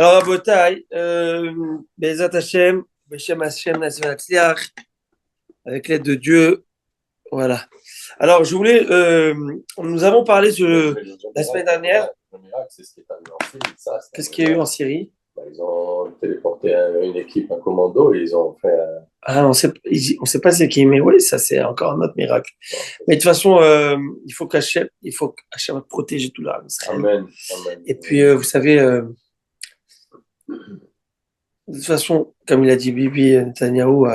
Alors, Rabotai, Bezat Hashem, Beshem Hashem, Nassim Hatzliach, avec l'aide de Dieu, voilà. Alors, je voulais, nous avons parlé la semaine dernière. Le miracle, c'est ce qui est arrivé en Syrie. Ça, Qu'est-ce qu'il y a eu en Syrie? ils ont téléporté une équipe, un commando, et ils ont fait Ah, on sait pas c'est qui, mais oui, ça c'est encore un autre miracle. Mais de toute façon, il faut qu'Hachem protège tout là. Amen. Amen. Et puis, vous savez, de toute façon, comme il a dit Bibi Netanyahu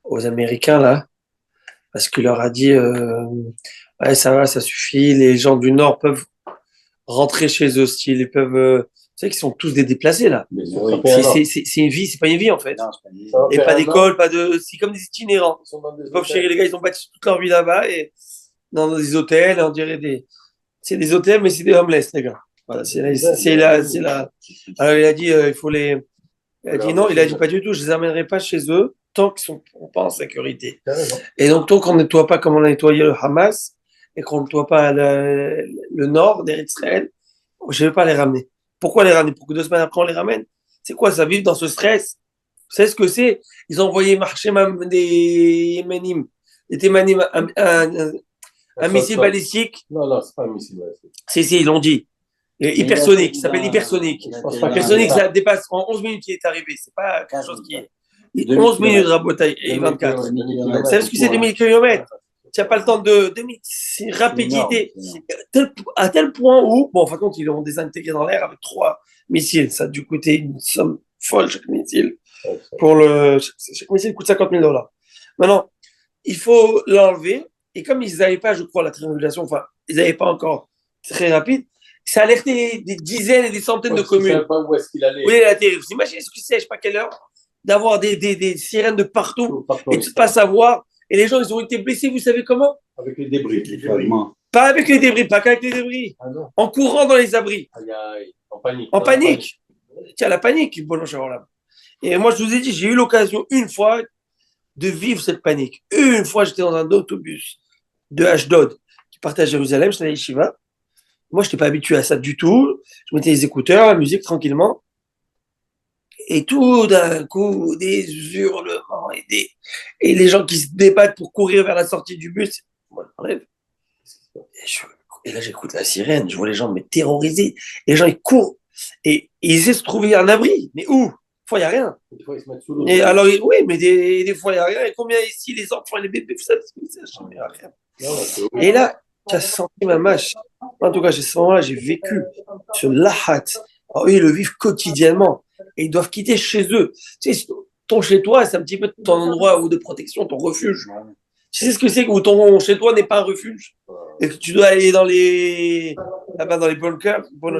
aux Américains là, parce qu'il leur a dit, ouais, ça va, ça suffit, les gens du Nord peuvent rentrer chez eux, style, ils peuvent, vous savez qu'ils sont tous des déplacés là. Mais C'est une vie, c'est pas une vie en fait. Non, c'est pas une vie. Et pas d'école, pas de, c'est comme des itinérants. Ils sont dans des Les pauvres chéris, les gars, ils ont bâti toute leur vie là-bas et dans des hôtels, on dirait c'est des hôtels, mais c'est des homeless, les gars. Voilà, c'est là. Alors il a dit, il a dit non, il a dit pas du tout, je les amènerai pas chez eux tant qu'ils sont pas en sécurité. Et donc, tant qu'on ne nettoie pas comme on a nettoyé le Hamas et qu'on ne nettoie pas le nord d'Israël, je ne vais pas les ramener. Pourquoi les ramener? Pour que 2 semaines après on les ramène? C'est quoi ça, vivre dans ce stress? Vous savez ce que c'est? Ils ont envoyé marcher même des Yéménim, des Témanim, un missile balistique. Non, c'est pas un missile balistique. Si, ils l'ont dit. Hypersonique, ça s'appelle hypersonique. Hypersonique, ça dépasse en 11 minutes qui est arrivé. C'est pas quelque chose qui est. 11 minutes, Rabotai, et 24. Vous savez ce que c'est 2000 km? Tu n'as pas le temps c'est rapidité. À tel point où, bon, en fin de compte, ils l'ont désintégré dans l'air avec 3 missiles. Ça a dû coûter une somme folle, chaque missile. Chaque missile coûte $50,000. Maintenant, il faut l'enlever. Et comme ils n'avaient pas, je crois, la triangulation, enfin, ils n'avaient pas encore très rapide, ça a alerté des dizaines et des centaines de communes. Je ne sais pas où est-ce qu'il allait. Oui, la télé. Vous imaginez ce que c'est, je ne sais pas quelle heure, d'avoir des sirènes de partout et de ne pas savoir. Et les gens, ils ont été blessés, vous savez comment? Avec les débris. Pas avec les débris, pas qu'avec les débris. Ah non. En courant dans les abris. En panique. En panique. Tiens, la panique, bon, là. Et moi, je vous ai dit, j'ai eu l'occasion une fois de vivre cette panique. Une fois, j'étais dans un autobus de Ashdod qui partait à Jérusalem, j'étais à Yeshiva. Moi, je n'étais pas habitué à ça du tout. Je mettais les écouteurs, la musique tranquillement. Et tout d'un coup, des hurlements et les gens qui se débattent pour courir vers la sortie du bus. Moi, j'enlève. Et là, j'écoute la sirène. Je vois les gens me terroriser. Et les gens, ils courent. Et ils essaient de se trouver un abri. Mais où? Des fois, il n'y a rien. Des fois, ils se mettent sous l'eau. Et alors, oui, mais des fois, il n'y a rien. Et combien ici, les enfants et les bébés, vous savez ce que c'est? Il n'y a rien. Et là, tu as senti ma mâche. En tout cas, à ce moment-là, j'ai vécu ce lahat. Alors, eux, ils le vivent quotidiennement. Et ils doivent quitter chez eux. Tu sais, ton chez toi, c'est un petit peu ton endroit de protection, ton refuge. Tu sais ce que c'est que ton chez toi n'est pas un refuge et que tu dois aller là-bas dans les bunkers. Bon,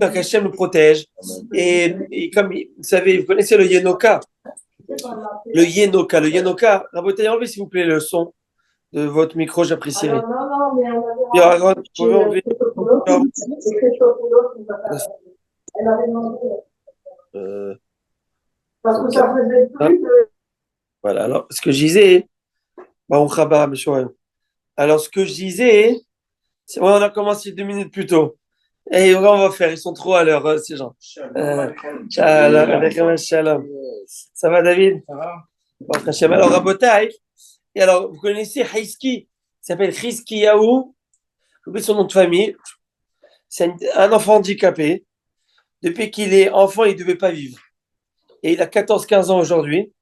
Hachem nous protège. Et comme vous savez, vous connaissez le Yenoka. Le Yenoka. Rabotai, enlevez s'il vous plaît le son de votre micro, j'apprécierais. Non, mais on avait enlevé. Parce que ça faisait plus de... Voilà, alors ce que je disais, alors ce que je disais, c'est on a commencé 2 minutes plus tôt. Et on va faire, ils sont trop à l'heure, ces gens. Shalom. Ça va, David? Ça va. Alors, Rabotai, et alors, vous connaissez Haiski, il s'appelle Chizkiyahu, j'oublie son nom de famille, c'est un enfant handicapé. Depuis qu'il est enfant, il ne devait pas vivre. Et il a 14-15 ans aujourd'hui.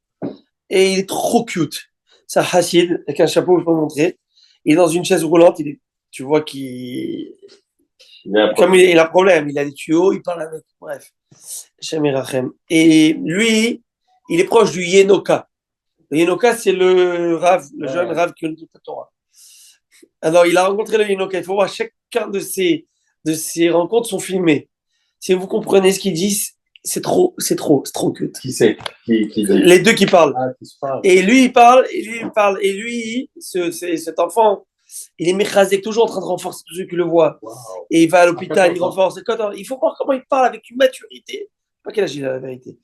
Et il est trop cute. C'est un Hassid, avec un chapeau, je peux vous montrer. Il est dans une chaise roulante. Tu vois qu'il... Comme il a un problème, il a des tuyaux, il parle avec. Bref. Et lui, il est proche du Yenoka. Le Yenoka, c'est le Rav, le jeune Rav qui a toute la Torah. Alors, il a rencontré le Yenoka. Il faut voir, chacun de ces rencontres sont filmées. Si vous comprenez ce qu'ils disent, c'est trop cute. Qui c'est qui dit? Les deux qui parlent. Qui se parlent. Et lui, il parle, et lui, il parle. Et lui, cet enfant, il est méchazek, toujours en train de renforcer tous ceux qui le voient. Wow. Et il va à l'hôpital, il renforce. Il faut voir comment il parle avec une maturité. Je ne sais pas quel âge il a, la vérité.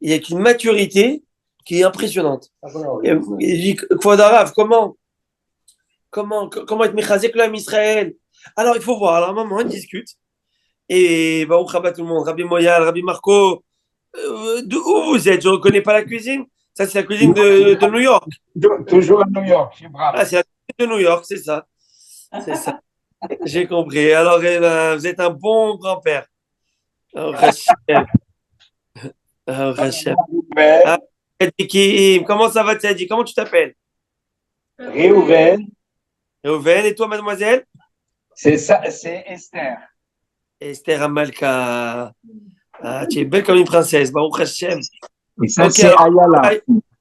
Il a avec une maturité qui est impressionnante. Il dit, Kvodarav, comment être méchazek l'homme Israël? Alors, il faut voir. Alors, à un moment, ils discutent. Et Baruch Haba tout le monde, Rabbi Moyal, Rabbi Marco, d'où vous êtes? Je ne reconnais pas la cuisine. Ça, c'est la cuisine de New York. Toujours à New York, chez Brave. Ah, c'est la cuisine de New York, c'est ça. C'est ça. J'ai compris. Alors, eh ben, vous êtes un bon grand-père. Oh, Rachem. Oh, Rachem. Ah, Tzadikim. Comment ça va, Tzadi? Comment tu t'appelles? Réhouven, Reuven. Et toi, mademoiselle? c'est ça, c'est Esther. Esther Amalka. Ah, tu es belle comme une princesse. Baruch Hashem. Et ça, Ok, c'est alors, Ayala.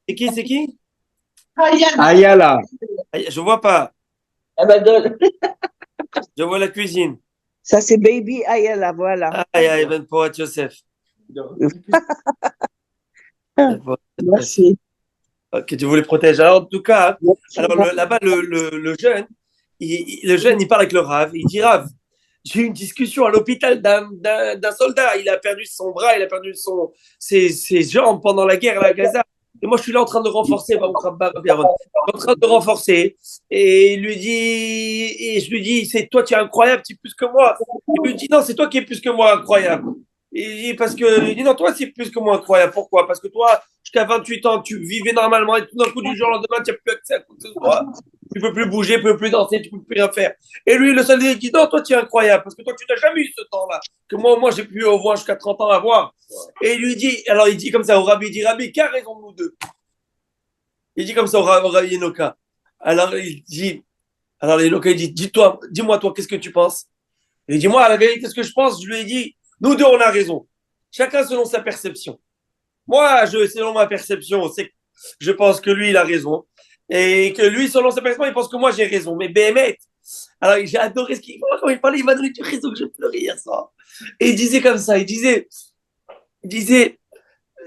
c'est qui? C'est qui? Ayala. Je vois pas. Abaddon. Je vois la cuisine. Ça, c'est Baby Ayala, voilà. Aïe, aïe, Ben Porat Yosef. Ben Porat Yosef. Merci. Ok, Dieu vous les protège. Alors, en tout cas, alors là-bas, le jeune, le jeune, il parle avec le Rav. Il dit, Rav, j'ai eu une discussion à l'hôpital d'un soldat. Il a perdu son bras, il a perdu ses jambes pendant la guerre à la Gaza. Et moi, je suis là en train de renforcer, en train de renforcer. Et je lui dis, c'est toi, tu es incroyable, tu es plus que moi. Il lui dit, non, c'est toi qui es plus que moi, incroyable. Il dit, il dit, non, toi, c'est plus que moi, incroyable. Pourquoi? Parce que toi, jusqu'à 28 ans, tu vivais normalement et tout d'un coup, du jour au lendemain, tu n'as plus accès à quoi que ce soit. Tu ne peux plus bouger, tu ne peux plus danser, tu ne peux plus rien faire. Et lui, le seul il dit, non, toi, tu es incroyable, parce que toi, tu n'as jamais eu ce temps-là, que moi, au moins, j'ai pu au moins jusqu'à 30 ans avoir. Et il lui dit, alors il dit comme ça au Rabbi, il dit, Rabbi, qu'a raison de nous deux? Il dit comme ça au Rabbi Enoka. Alors Enoka, il dit, dis-moi, toi, qu'est-ce que tu penses? Il dit, moi, la vérité, ce que je pense, je lui ai dit, nous deux, on a raison. Chacun selon sa perception. Moi, selon ma perception, je pense que lui, il a raison. Et que lui, selon sa perception, il pense que moi, j'ai raison. Mais Béhémet, alors j'ai adoré ce qu'il quand il parlait, il m'a donné du raison que je pleurais hier soir. Et il disait comme ça, il disait,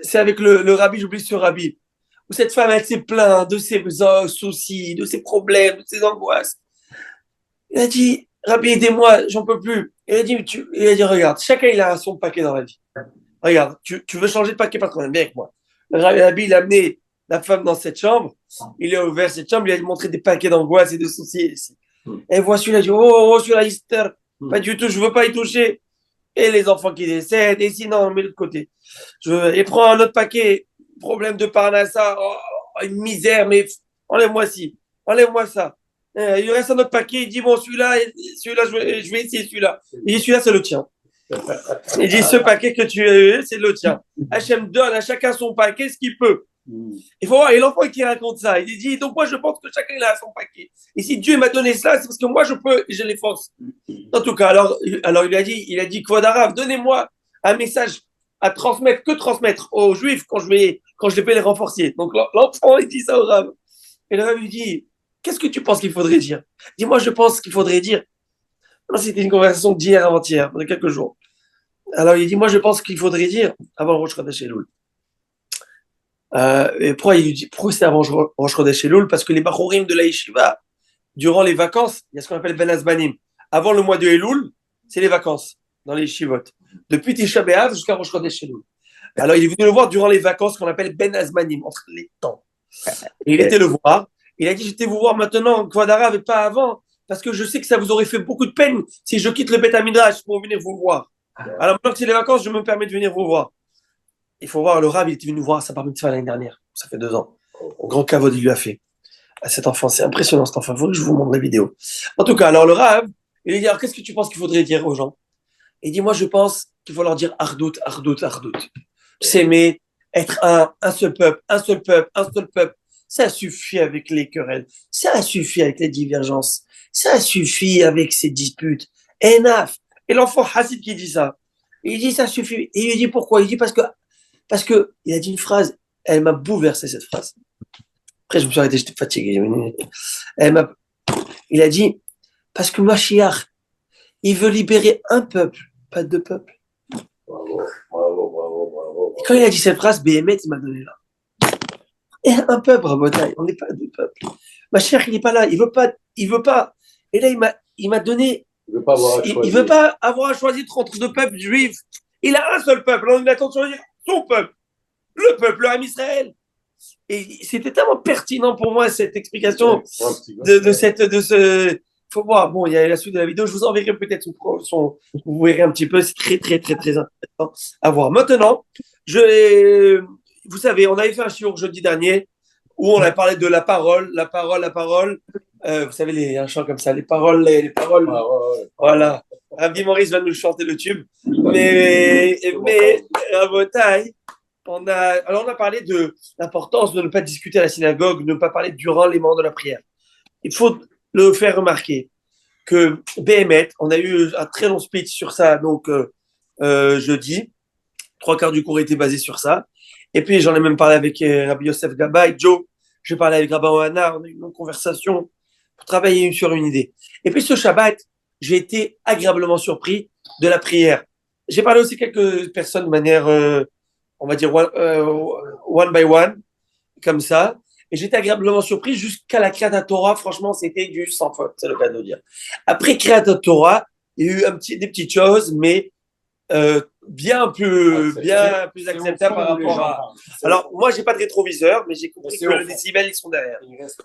c'est avec le rabbi, j'oublie ce rabbi, où cette femme, elle s'est plainte de ses soucis, de ses problèmes, de ses angoisses. Il a dit, Rabbi, aidez-moi, j'en peux plus. Il a dit, regarde, chacun, il a son paquet dans la vie. Regarde, tu veux changer de paquet, pas de problème, viens avec moi. Le Rabbi, il a amené la femme dans cette chambre, il a ouvert cette chambre, il a montré des paquets d'angoisse et de soucis ici. Et voici, il a dit, oh, celui-là, Esther, pas du tout, je veux pas y toucher. Et les enfants qui décèdent, et sinon, on met de l'autre côté. Et prends un autre paquet, problème de Parnassa, une misère, mais enlève-moi ça. Il reste un autre paquet, il dit, bon, celui-là, je vais essayer celui-là. Il dit, celui-là, c'est le tien. Il dit, ce paquet que tu as eu, c'est le tien. Hachem donne à chacun son paquet, ce qu'il peut. Il faut voir, et l'enfant qui raconte ça, il dit, donc moi je pense que chacun il a son paquet. Et si Dieu m'a donné ça, c'est parce que moi je peux, et je les force. En tout cas, alors il a dit, Kvod Arav, donnez-moi un message à transmettre, que transmettre aux Juifs quand je vais les renforcer. Donc l'enfant, il dit ça au Rav. Et le Rav lui dit, qu'est-ce que tu penses qu'il faudrait dire? Dis-moi, je pense qu'il faudrait dire. C'était une conversation d'hier avant-hier, de quelques jours. Alors il dit, moi je pense qu'il faudrait dire, avant le Rosh Chodesh Elul. Et pourquoi c'est avant Rosh Chodesh Elul? Parce que les Bachorim de la Yeshiva, durant les vacances, il y a ce qu'on appelle Ben Azbanim. Avant le mois de Elul, c'est les vacances dans les Yeshivot. Depuis Tisha B'Av jusqu'à Rosh Chodesh Elul. Alors il est venu le voir durant les vacances qu'on appelle Ben Azbanim, entre les temps. Et il était le voir. Il a dit, j'étais vous voir maintenant, Kvod Arav, et pas avant, parce que je sais que ça vous aurait fait beaucoup de peine si je quitte le Beth Midrash pour venir vous voir. Alors maintenant que c'est les vacances, je me permets de venir vous voir. Il faut voir, le Rav, il était venu nous voir à sa bar mitzvah l'année dernière. Ça fait 2 ans. Au grand kavod, il lui a fait. À cet enfant, c'est impressionnant cet enfant. Il faut que je vous montre la vidéo. En tout cas, alors le Rav, il lui dit, alors qu'est-ce que tu penses qu'il faudrait dire aux gens? Il dit, moi je pense qu'il faut leur dire Ardout, Ardout, Ardout. S'aimer, être un seul peuple, un seul peuple, un seul peuple. Ça suffit avec les querelles. Ça suffit avec les divergences. Ça suffit avec ces disputes. Enough. Et l'enfant Hassid qui dit ça, il dit ça suffit. Et il lui dit pourquoi? Il dit parce que il a dit une phrase, elle m'a bouleversé cette phrase. Après, je me suis arrêté, j'étais fatigué. Il a dit, parce que Mashiach, il veut libérer un peuple, pas 2 peuples. Bravo. Et quand il a dit cette phrase, Béhémet, il m'a donné là. Et un peuple, Rabotai, on n'est pas 2 peuples. Mashiach, il n'est pas là, il veut pas. Et là, il m'a donné. Il veut pas avoir à choisir entre 2 peuples juifs. Il a un seul peuple. Alors il attend de choisir son peuple. Le peuple, le Ham Israël. Et c'était tellement pertinent pour moi, cette explication de faut voir. Bon, il y a la suite de la vidéo. Je vous enverrai peut-être vous verrez un petit peu. C'est très, très, très, très intéressant à voir. Maintenant, vous savez, on avait fait un shiur jeudi dernier où on a parlé de la parole, la parole, la parole. Vous savez, un chant comme ça, les paroles, les paroles. Voilà. Rabbi Maurice va nous chanter le tube. Mais Rabotai, on a parlé de l'importance de ne pas discuter à la synagogue, de ne pas parler durant les moments de la prière. Il faut le faire remarquer que BMT, on a eu un très long speech sur ça, donc jeudi, 3/4 du cours était basé sur ça. Et puis j'en ai même parlé avec Rabbi Yosef Gabay, Joe, j'ai parlé avec Rabbi Ohana, on a eu une longue conversation pour travailler sur une idée. Et puis ce Shabbat, j'ai été agréablement surpris de la prière. J'ai parlé aussi à quelques personnes de manière, on va dire, one by one, comme ça. Et j'étais agréablement surpris jusqu'à la Kriyat Torah. Franchement, c'était du sans faute, c'est le cas de le dire. Après Kriyat Torah, il y a eu des petites choses, mais bien plus acceptable par rapport à. Alors, moi, j'ai pas de rétroviseur, mais j'ai compris que les décibels, ils sont derrière.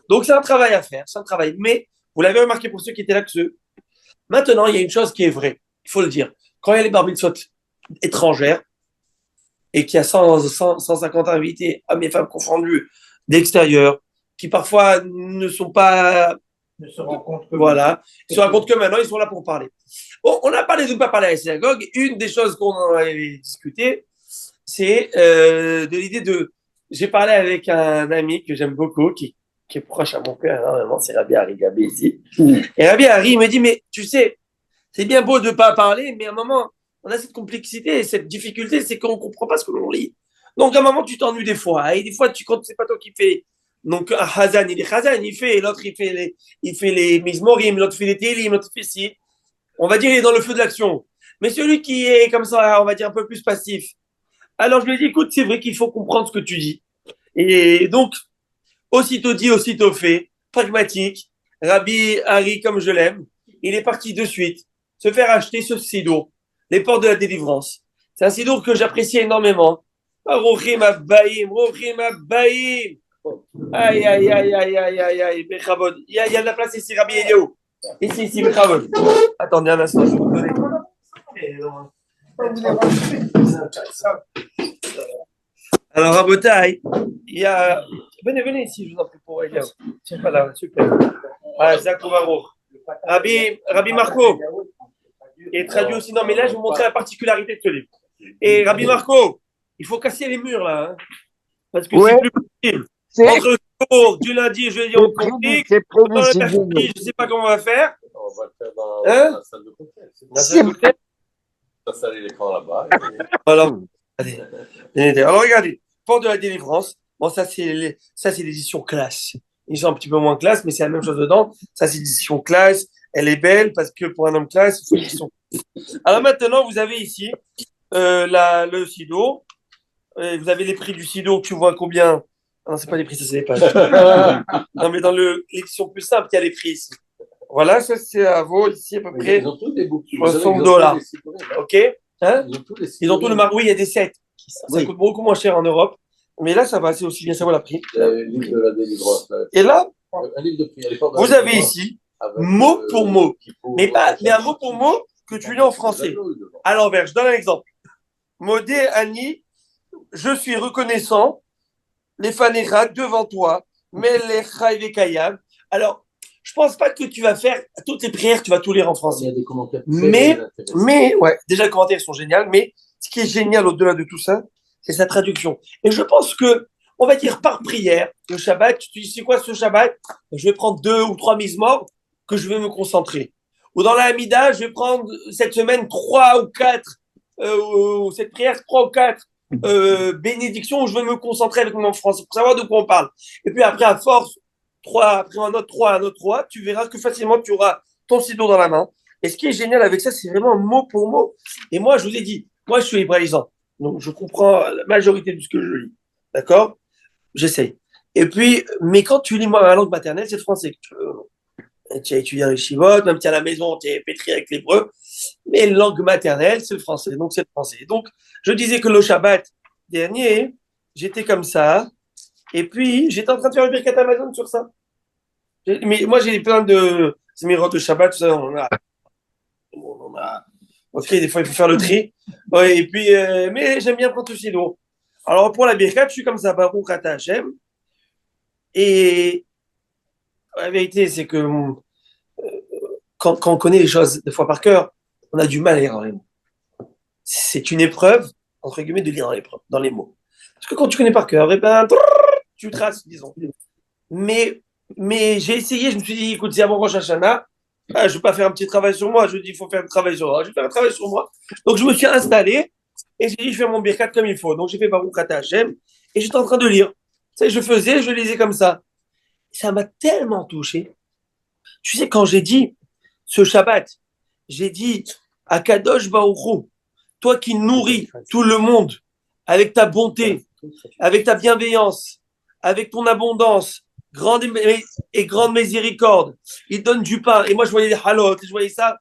Donc, c'est un travail à faire, c'est un travail. Mais, vous l'avez remarqué pour ceux qui étaient là, maintenant, il y a une chose qui est vraie, il faut le dire. Quand il y a les bar mitzvot étrangères, et qu'il y a 150 invités, hommes et femmes confondus, d'extérieur, qui parfois ne se rencontrent que voilà, ils se rencontrent que maintenant, ils sont là pour parler. Bon, on a parlé de ne pas parler à la synagogue. Une des choses qu'on avait discuté, c'est de l'idée de. J'ai parlé avec un ami que j'aime beaucoup, qui est proche à mon père énormément, c'est Rabbi Harry Gabé ici. Et Rabbi Harry me dit, mais tu sais, c'est bien beau de ne pas parler, mais à un moment, on a cette complexité, cette difficulté, c'est qu'on ne comprend pas ce que l'on lit. Donc, à un moment, tu t'ennuies des fois. Et des fois, quand c'est pas toi qui fais. Donc, un Hazan, il est Hazan, il fait. L'autre, il fait les Mizmorim, l'autre fait les Télim, l'autre fait ci. On va dire, il est dans le feu de l'action. Mais celui qui est comme ça, on va dire, un peu plus passif. Alors, je lui ai dit, écoute, c'est vrai qu'il faut comprendre ce que tu dis. Et donc, aussitôt dit, aussitôt fait, pragmatique. Rabbi Harry, comme je l'aime, il est parti de suite se faire acheter ce sidour, les portes de la délivrance. C'est un sidour que j'apprécie énormément. Rochim Abbaïm, Rochim Abbaïm. Aïe, aïe, aïe, aïe, aïe, aïe, aïe, Bechavod. Il y a de la place ici, Rabbi Eliaou. Ici, Bechavod. Attendez un instant, je vais vous donner. Alors, Rabotai, il y a. Venez ici, je vous en prie pour Eliaou. Tiens, pas là, super. Ah, Zakouvarou. Rabbi Marco. Et traduit aussi. Non, mais là, je vais vous montrer la particularité de ce livre. Et Rabbi Marco, il faut casser les murs là. Hein, parce que c'est plus possible. Entre le cours du lundi et jeudi, on complique. Dans le mercredi, je ne sais pas comment on va faire. On va le faire dans la salle de cocktail. La salle de cocktail. On va installer l'écran là-bas. Alors, regardez. Porte de la délivrance. Bon, ça, c'est l'édition classe. Ils sont un petit peu moins classe, mais c'est la même chose dedans. Ça, c'est l'édition classe. Elle est belle parce que pour un homme classe, il faut l'édition. Alors maintenant, vous avez ici le sido. Vous avez les prix du sido. Tu vois combien. Non, c'est pas les prix, ça c'est les pages. Non, mais dans l'édition plus simple, il y a les prix ici. Voilà, ça c'est à vaut ici à peu près Ils ont tous des bouquets. $60. Ok, hein? Ils ont tous les oui, il y a des sets. Ça coûte beaucoup moins cher en Europe. Mais là, ça va, c'est aussi bien, ça vaut la prix. Le livre de la délivrance. Et là, un livre de prix. vous avez ici, mot pour mot. Mais un mot pour mot que tu lis en français. À l'envers, je donne un exemple. Modé Annie, je suis reconnaissant, les fanéras devant toi, mais les Kayab. Alors, je pense pas que tu vas faire toutes les prières, tu vas tout lire en français. Il y a des commentaires. Mais, ouais, déjà les commentaires sont géniaux, mais ce qui est génial au-delà de tout ça, c'est sa traduction. Et je pense que, on va dire par prière, le Shabbat, tu dis, c'est quoi ce Shabbat? Je vais prendre 2 ou 3 mises morts que je vais me concentrer. Ou dans la Hamida, je vais prendre cette semaine 3 ou 4, cette prière 3 ou 4 bénédictions où je vais me concentrer avec mon français pour savoir de quoi on parle. Et puis après, à force, 3, après un autre 3, tu verras que facilement tu auras ton sido dans la main. Et ce qui est génial avec ça, c'est vraiment mot pour mot. Et moi, je vous ai dit, moi, je suis hébraïsant. Donc, je comprends la majorité de ce que je lis. D'accord? J'essaye. Et puis, mais quand tu lis, moi, ma langue maternelle, c'est le français. Tu as étudié les chivot, même tu es à la maison, tu es pétri avec l'hébreu. Mais langue maternelle, c'est le français. Donc, c'est le français. Donc, je disais que le Shabbat dernier, j'étais comme ça. Et puis, j'étais en train de faire le Birkat Amazon sur ça. Mais moi, j'ai plein de Zmirot de Shabbat, tout ça, Ok, des fois, il faut faire le tri. Ouais, et puis, mais j'aime bien prendre tout sinon. Alors, pour la Birkat, je suis comme ça, Baruch Ata Hashem. Et la vérité, c'est que quand on connaît les choses des fois par cœur, on a du mal à lire dans les mots. C'est une épreuve, entre guillemets, de lire dans les mots. Parce que quand tu connais par cœur, eh ben, tu traces, disons. Mais j'ai essayé, je me suis dit, écoute, c'est avant Rosh Hashanah, je ne vais pas faire un petit travail sur moi. Je dis, il faut faire un travail sur moi. Je vais faire un travail sur moi. Donc, je me suis installé et j'ai dit, je fais mon birkat comme il faut. Donc, j'ai fait Baruch Ata Hashem et j'étais en train de lire. Tu sais, je lisais comme ça. Ça m'a tellement touché. Tu sais, quand j'ai dit ce Shabbat, j'ai dit à Kadosh Baruch Hu, toi qui nourris tout le monde avec ta bonté, avec ta bienveillance, avec ton abondance, grande et grande miséricorde, il donne du pain. Et moi, je voyais les halot, je voyais ça.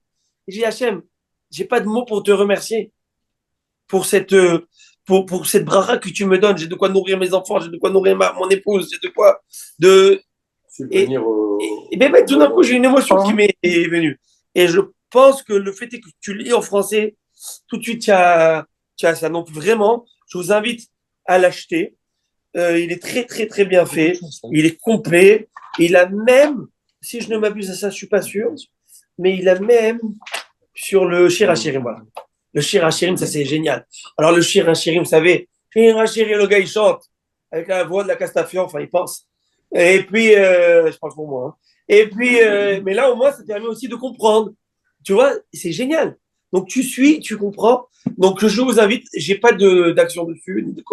Et j'ai dit, Hachem, j'ai pas de mots pour te remercier pour cette bracha que tu me donnes. J'ai de quoi nourrir mes enfants, j'ai de quoi nourrir mon épouse, j'ai de quoi et ben, tout d'un coup, j'ai une émotion qui m'est venue. Et je pense que le fait est que tu lis en français, tout de suite, tu as ça. Donc, vraiment, je vous invite à l'acheter. Il est très, très, très bien fait. Il est complet. Il a même, si je ne m'abuse à ça, je ne suis pas sûr, mais il a même sur le Shir HaShirim. Voilà. Le Shir HaShirim, ça, c'est génial. Alors, le Shir HaShirim, vous savez, Shir HaShirim, le gars, il chante avec la voix de la Castafiore, enfin, il pense. Et puis, je parle pour moi. Hein. Et puis, mais là, au moins, ça permet aussi de comprendre. Tu vois, c'est génial. Donc, tu suis, tu comprends. Donc, je vous invite, j'ai pas d'action dessus, ni de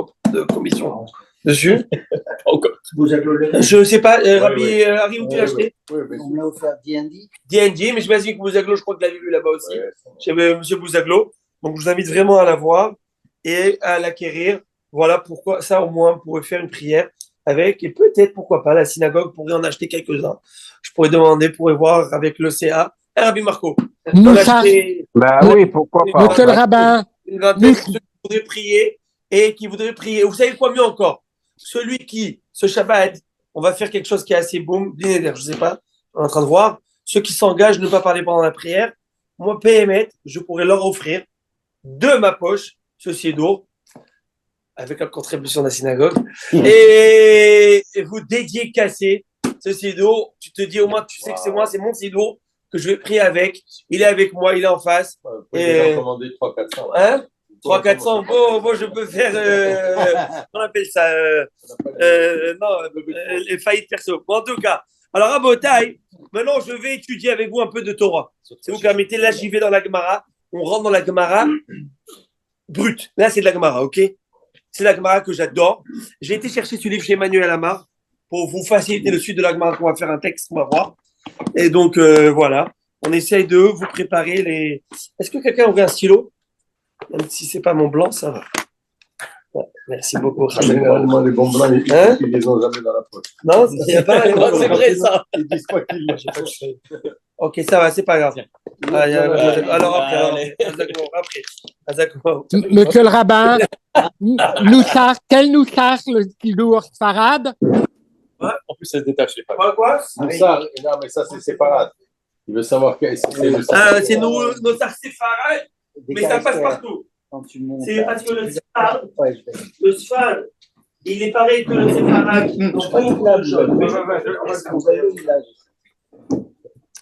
commission dessus. Je sais pas, Rabbi Harry, où tu l'as acheté? On me l'a offert D&D. D&D, mais je m'as dit que Bouzaglo, je crois que l'avait vu là-bas aussi. Chez Monsieur Bouzaglo. Donc, je vous invite vraiment à la voir et à l'acquérir. Voilà pourquoi, ça au moins, on pourrait faire une prière avec, et peut-être, pourquoi pas, la synagogue pourrait en acheter quelques-uns. Je pourrais demander, pourrais voir avec le CA. Rabbi Marco. Bah oui, pourquoi pas. Monsieur le rabbin. Une vingtaine qui voudraient prier et qui voudraient prier. Vous savez quoi mieux encore? Celui qui, ce Shabbat, on va faire quelque chose qui est assez boum, je sais pas, on est en train de voir. Ceux qui s'engagent à ne pas parler pendant la prière, moi, PMet, je pourrais leur offrir de ma poche ce sidour avec la contribution de la synagogue et vous dédier cassé ce sidour. Tu te dis au moins, tu sais que c'est moi, c'est mon sidour que je vais prier avec. Il est avec moi, il est en face. Vous pouvez déjà commander 300-400. Hein? 300-400, bon, je peux faire, on appelle ça, les faillites perso. Bon, en tout cas, alors à Botaï, maintenant je vais étudier avec vous un peu de Torah. Si vous permettez, là j'y vais dans la Gemara, on rentre dans la Gemara brute. Là c'est de la Gemara, ok? C'est la Gemara que j'adore. J'ai été chercher ce livre chez Emmanuel Amar pour vous faciliter le suite de la Gemara, qu'on va faire un texte, on va voir. Et donc voilà, on essaye de vous préparer les. Est-ce que quelqu'un aurait un stylo? Même si c'est pas mon blanc, ça va. Ouais, merci beaucoup. Généralement, les bons blancs, ils les ont jamais dans la poche. Non, il n'y a pas les blancs, c'est vrai ça. Ils disent pas qu'ils l'ont. Ok, ça va, c'est pas grave. Alors après. Monsieur le rabbin, quel Noussar, le Sidour Farad? En plus, ça se détache. Quoi? Non, mais ça, c'est séparate. Il veut savoir quest c'est le c'est nos séfarades, mais ça passe partout. C'est parce que le sphare, il est pareil que le séfarade.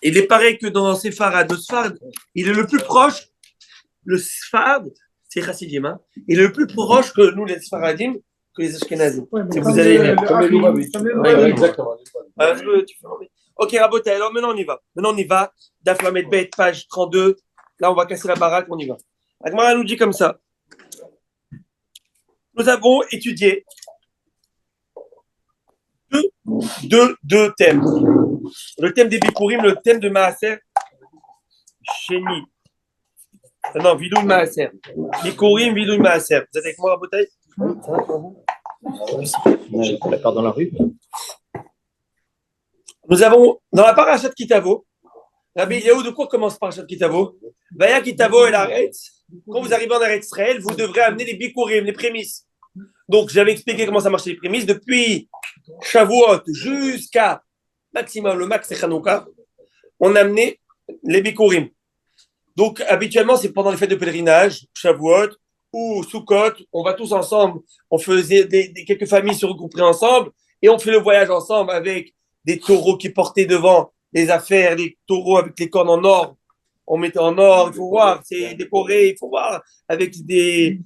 Il est pareil que dans séfarade. Le sphare, il est le plus proche. Le sphare, c'est chassidim, hein. Il est le plus proche que nous, les sfaradim, que les ashkenazim. Si vous allez. Exactement. Ok, Rabotai, alors maintenant on y va. Daf Lamed Bet, page 32. Là, on va casser la baraque, on y va. Agmara nous dit comme ça. Nous avons étudié deux thèmes. Le thème des Bikurim, le thème de Maaser Sheni. Non, Vidouille Maaser. Bikurim, Vidouille Maaser. Vous êtes avec moi, Rabotai? Ça va pour vous? D'accord, dans la rue. Nous avons, dans la parashat Kitavo, Rabbi Eliaou, de quoi commence parashat Kitavo? Vaya Kitavo et l'Aretz. Quand vous arrivez en Eretz Israël, vous devrez amener les bikurim, les prémices. Donc, j'avais expliqué comment ça marchait les prémices. Depuis Shavuot jusqu'à maximum, le max c'est Hanouka. on amenait les bikurim. Donc, habituellement, c'est pendant les fêtes de pèlerinage, Shavuot ou Sukkot, on va tous ensemble, on faisait quelques familles se regrouper ensemble et on fait le voyage ensemble avec des taureaux qui portaient devant les affaires, les taureaux avec les cornes en or. On mettait en or, il faut voir, c'est décoré, il faut voir, avec des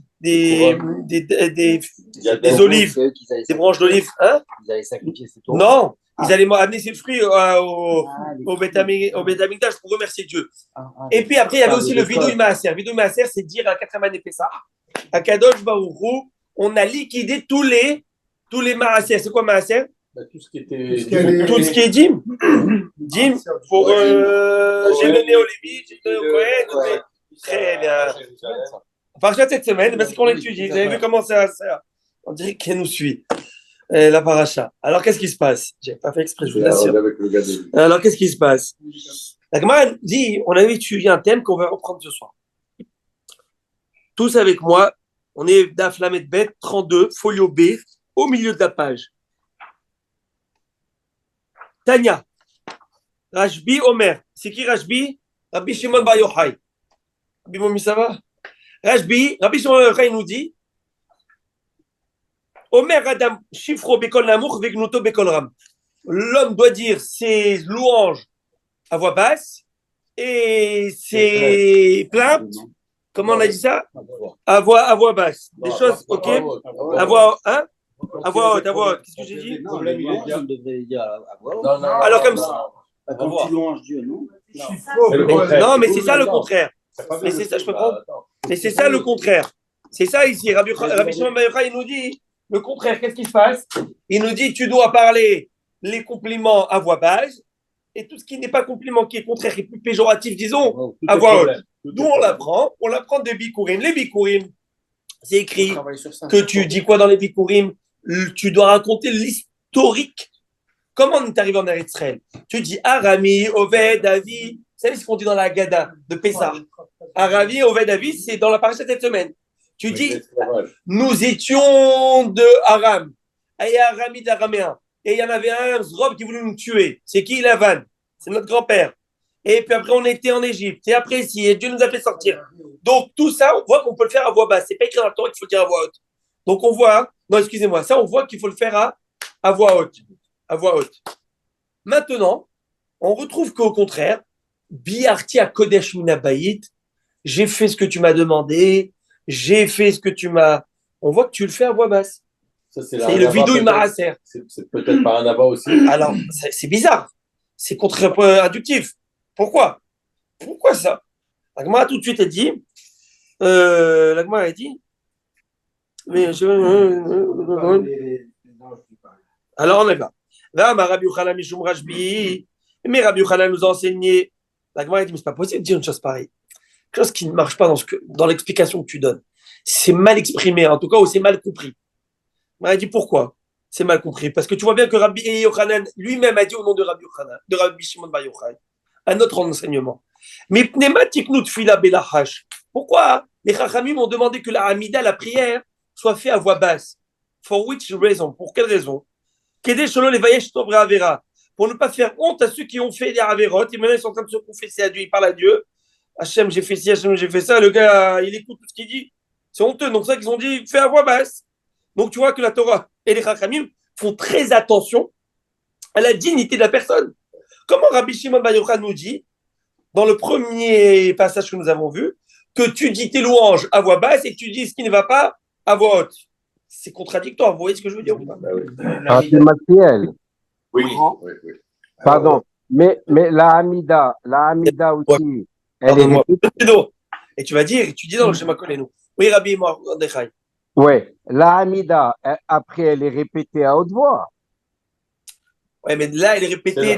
olives, des branches d'olives. Hein? Ils allaient sacrifier ces taureaux. Non, ils allaient amener ces fruits au Beth Amikdash pour remercier Dieu. Et puis après, il y avait aussi le Vidouille Maaser. Vidouille Maaser, c'est dire à 4e année Pessah, à Kadosh Baruch Hu, on a liquidé tous les Maaser. C'est quoi Maaser? Tout ce qui était. Tout ce qui est Dim. Dim, pour. J'ai donné au Lévi, j'ai donné au Kohen. Très bien. Enfin, cette semaine, c'est qu'on l'étudie. Vous avez vu comment ça. On dirait qu'elle nous suit. La paracha. Alors, qu'est-ce qui se passe? J'ai pas fait exprès, je vous l'assure. Alors, qu'est-ce qui se passe? La Gemara dit, on avait étudié un thème qu'on va reprendre ce soir. Tous avec moi, on est Daf Lamed Bet 32, folio B, au milieu de la page. Tanya, Rashbi Omer. C'est qui Rashbi? Rabbi Shimon Bar Yochai. Rabbi Momi, ça va? Rabbi Shimon Bar Yochai nous dit Omer Adam Shifro Bekol Namour Vegnuto Bekol Ram. L'homme doit dire ses louanges à voix basse et ses plaintes. Comment on a dit ça? À voix basse. Des choses, ok? À voix, hein? À voix haute. Qu'est-ce que j'ai dit? On devrait dire à voix haute. Alors comme ça. Quand tu louanges Dieu, non? Non, mais c'est ça le contraire. Mais c'est ça, je peux prendre. Mais c'est ça le contraire. C'est ça ici. Rabbi Shimon Bar Yochai, il nous dit le contraire. Qu'est-ce qui se passe? Il nous dit tu dois parler les compliments à voix basse et tout ce qui n'est pas compliment, qui est contraire et plus péjoratif, disons, à voix haute. D'où on l'apprend? On l'apprend des bikurim. Les bikurim, c'est écrit que tu dis quoi dans les bikurim? Tu dois raconter l'historique. Comment on est arrivé en Eretz Israël? Tu dis Arami, Oved, Avi. Vous savez ce qu'on dit dans la Haggadah de Pessah? Arami, Oved, Avi, c'est dans la paracha cette semaine. Tu dis, nous étions de Aram. Et il y a Arami d'Araméen. Et il y en avait un, Zrob, qui voulait nous tuer. C'est qui? Lavan. C'est notre grand-père. Et puis après, on était en Égypte. Et après, et Dieu nous a fait sortir. Donc, tout ça, on voit qu'on peut le faire à voix basse. C'est pas écrit dans le Torah qu'il faut le dire à voix haute. Donc, on voit, non, excusez-moi, ça, on voit qu'il faut le faire à voix haute. À voix haute. Maintenant, on retrouve qu'au contraire, Biarti à Kodesh Minabayit, j'ai fait ce que tu m'as demandé, j'ai fait ce que tu m'as. On voit que tu le fais à voix basse. Ça, c'est le vidouille Maaser. C'est peut-être par un abat aussi. Alors, c'est bizarre. C'est contre-inductif. Pourquoi ça? La Gemara tout de suite a dit. La Gemara a dit. Mais alors on est là. Là, Rabbi Yochanan Mishum Rashbi. Mais Rabbi Yochanan nous a enseigné. La Gemara a dit mais c'est pas possible de dire une chose pareille. Quelque chose qui ne marche pas dans l'explication que tu donnes. C'est mal exprimé, en tout cas, ou c'est mal compris. On a dit pourquoi c'est mal compris. Parce que tu vois bien que Rabbi Yochanan lui-même a dit au nom de Rabbi Yochanan, de Rabbi Shimon Bar Yochai, un autre enseignement. Mais pneumatiknut fila belahash. Pourquoi les Chachamim ont demandé que la Hamida, la prière, soit faite à voix basse? For which reason? Pour quelle raison? Kedei shelo levayesh tov ve'avera. Pour ne pas faire honte à ceux qui ont fait des averot. Et maintenant, ils sont en train de se confesser à Dieu. Ils parlent à Dieu. Hachem, j'ai fait ci, Hachem, j'ai fait ça. Le gars, il écoute tout ce qu'il dit. C'est honteux. Donc, c'est ça qu'ils ont dit, fais à voix basse. Donc, tu vois que la Torah et les Chachamim font très attention à la dignité de la personne. Comment Rabbi Shimon Bar Yochai nous dit, dans le premier passage que nous avons vu, que tu dis tes louanges à voix basse et que tu dis ce qui ne va pas à voix haute. C'est contradictoire. Vous voyez ce que je veux dire ou pas? C'est Mathiel. Oui. Pardon. Mais la Hamida aussi, elle est répétée. Et tu vas dire, tu dis dans le schéma Kolenu. Oui, Rabbi Mordechai. Oui, la Hamida, après, elle est répétée à haute voix. Oui, mais là, elle est répétée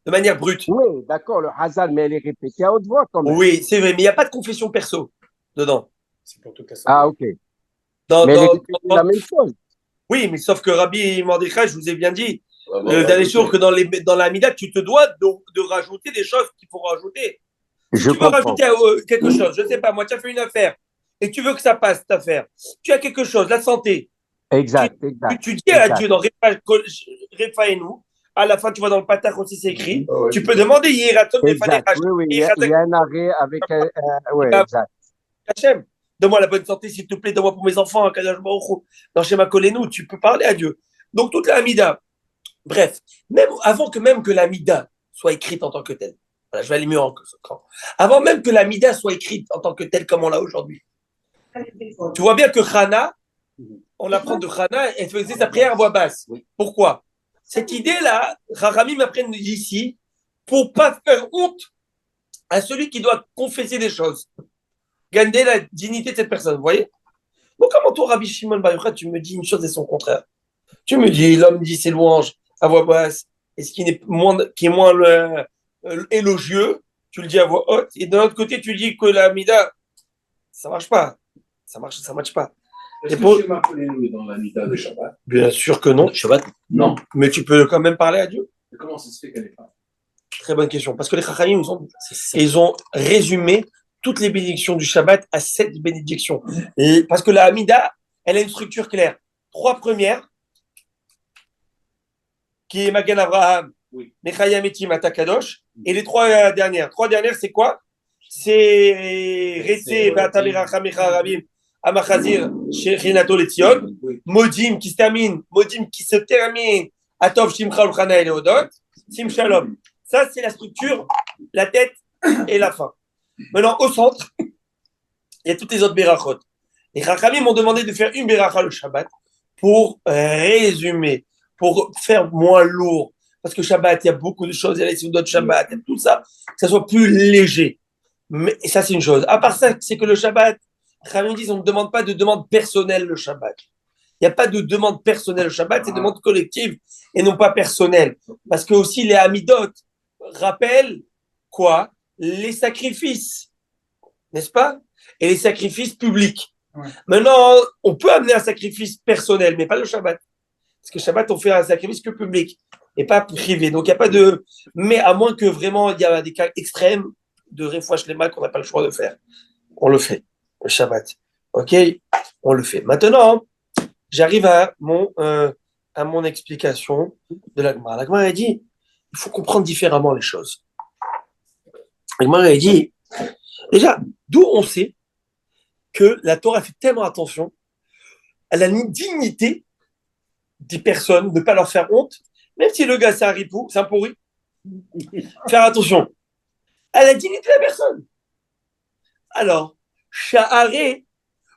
de manière brute. Oui, d'accord, le Hazan, mais elle est répétée à haute voix quand même. Oui, c'est vrai, mais il n'y a pas de confession perso dedans. C'est pour toute Ah, ok. Mais elle est la même chose. Oui, mais sauf que Rabbi Mordechai, je vous ai bien dit, le dernier jour, que dans la Hamida, tu te dois de rajouter des choses qu'il faut rajouter. Si tu veux rajouter quelque chose, je ne sais pas, moi, tu as fait une affaire et tu veux que ça passe, cette affaire. Tu as quelque chose, la santé. Exact. Tu dis à Dieu dans Refaenu, À la fin, tu vois dans le Patach aussi, c'est écrit. Ah ouais. Tu peux demander Yiraton Exact. Oui, il y a un arrêt avec oui, exact. Hachem. Donne-moi la bonne santé, s'il te plaît. Donne-moi pour mes enfants, un Kadosh Baruch Hu. Dans Shema Kolenu, tu peux parler à Dieu. Donc, toute la Hamida. Bref, même avant que l'Amida soit écrite en tant que telle. Voilà, je vais aller mieux encore. Avant même que l'Amida soit écrite en tant que telle comme on l'a aujourd'hui. Tu vois bien que Chana, on apprend de Chana, elle faisait sa prière à voix basse. Pourquoi? Cette idée-là, Rahamim m'apprennent d'ici pour pas faire honte à celui qui doit confesser des choses. Gagner la dignité de cette personne, vous voyez? Donc, comment toi, Rabbi Shimon Bar Yochai, tu me dis une chose et son contraire? Tu me dis, l'homme dit ses louanges à voix basse, et ce qui est moins élogieux, tu le dis à voix haute, et de l'autre côté, tu dis que la Mida, ça marche pas. Ça marche pas. Est-ce que Shema Kolenu est dans la Mida de Shabbat? Bien sûr que non. Shabbat. Non. Mais tu peux quand même parler à Dieu. Mais comment ça se fait qu'elle n'est pas? Très bonne question. Parce que les Chachamim, ils ont résumé toutes les bénédictions du Shabbat à 7 bénédictions. Et parce que la Hamida, elle a une structure claire. 3 premières, qui est Magan Abraham, Mechayam Etim Atakadosh, et les 3 dernières. 3 dernières, c'est quoi? C'est Retse, Vatabiracha Mecharabim, Amachazir, Shechinato Letion, Modim qui se termine, Atov Shimcha Ulchana et Leodot, Sim Shalom. Ça, c'est la structure, la tête et la fin. Maintenant, au centre, il y a toutes les autres Berachot. Les Chachamim m'ont demandé de faire une Beracha le Shabbat pour résumer, pour faire moins lourd. Parce que Shabbat, il y a beaucoup de choses, il y a les Soudot Shabbat, il y a tout ça, que ça soit plus léger. Mais ça, c'est une chose. À part ça, c'est que le Shabbat, Chachamim disent, on ne demande pas de demande personnelle le Shabbat. Il n'y a pas de demande personnelle le Shabbat, c'est demande collective et non pas personnelle. Parce que aussi les Hamidot rappellent quoi? Les sacrifices, n'est-ce pas? Et les sacrifices publics. Ouais. Maintenant, on peut amener un sacrifice personnel, mais pas le Shabbat. Parce que le Shabbat, on fait un sacrifice que public et pas privé. Donc, il n'y a pas de... Mais à moins que vraiment, il y a des cas extrêmes de Refouach Lema qu'on n'a pas le choix de faire. On le fait, le Shabbat. OK? On le fait. Maintenant, j'arrive à mon explication de la Gemara. La Gemara a dit, il faut comprendre différemment les choses. La Gemara a dit, déjà, d'où on sait que la Torah fait tellement attention à la dignité des personnes, de ne pas leur faire honte, même si le gars c'est un ripou, c'est un pourri. Faire attention à la dignité de la personne. Alors, Sha'are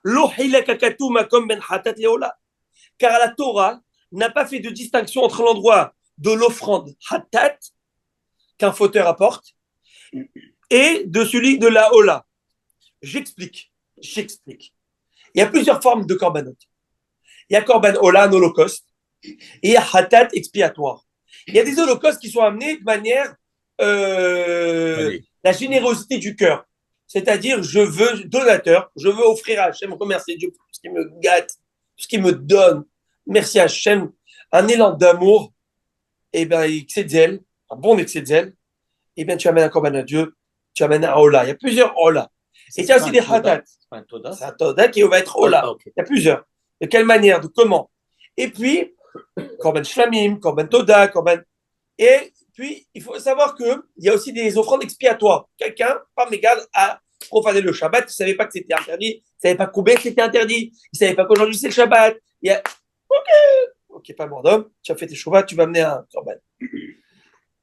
lo hilakakatu makom ben hatat leola. Car la Torah n'a pas fait de distinction entre l'endroit de l'offrande hatat, qu'un fauteur apporte, et de celui de la hola. J'explique. Il y a plusieurs formes de korbanot. Il y a korban hola, un holocauste, et il y a hatat expiatoire. Il y a des holocaustes qui sont amenés de manière la générosité du cœur. C'est-à-dire, je veux offrir à Hachem, remercier Dieu pour tout ce qui me gâte, tout ce qui me donne. Merci à Hachem, un élan d'amour, et bien, excès de zèle, un bon excès de zèle, et bien, tu amènes un korban à Dieu, tu amènes un hola. Il y a plusieurs hola. Et il y a aussi des hatat. C'est un toda qui va être hola. Il y a plusieurs. De quelle manière, de comment. Et puis, korban shlamim, korban toda, korban. Et puis, il faut savoir qu'il y a aussi des offrandes expiatoires. Quelqu'un, par mégal, a profané le Shabbat, il ne savait pas que c'était interdit, il ne savait pas combien c'était interdit, il ne savait pas qu'aujourd'hui c'est le Shabbat. Ok, pas mort d'homme, tu as fait tes Shabbat, tu vas amener un korban.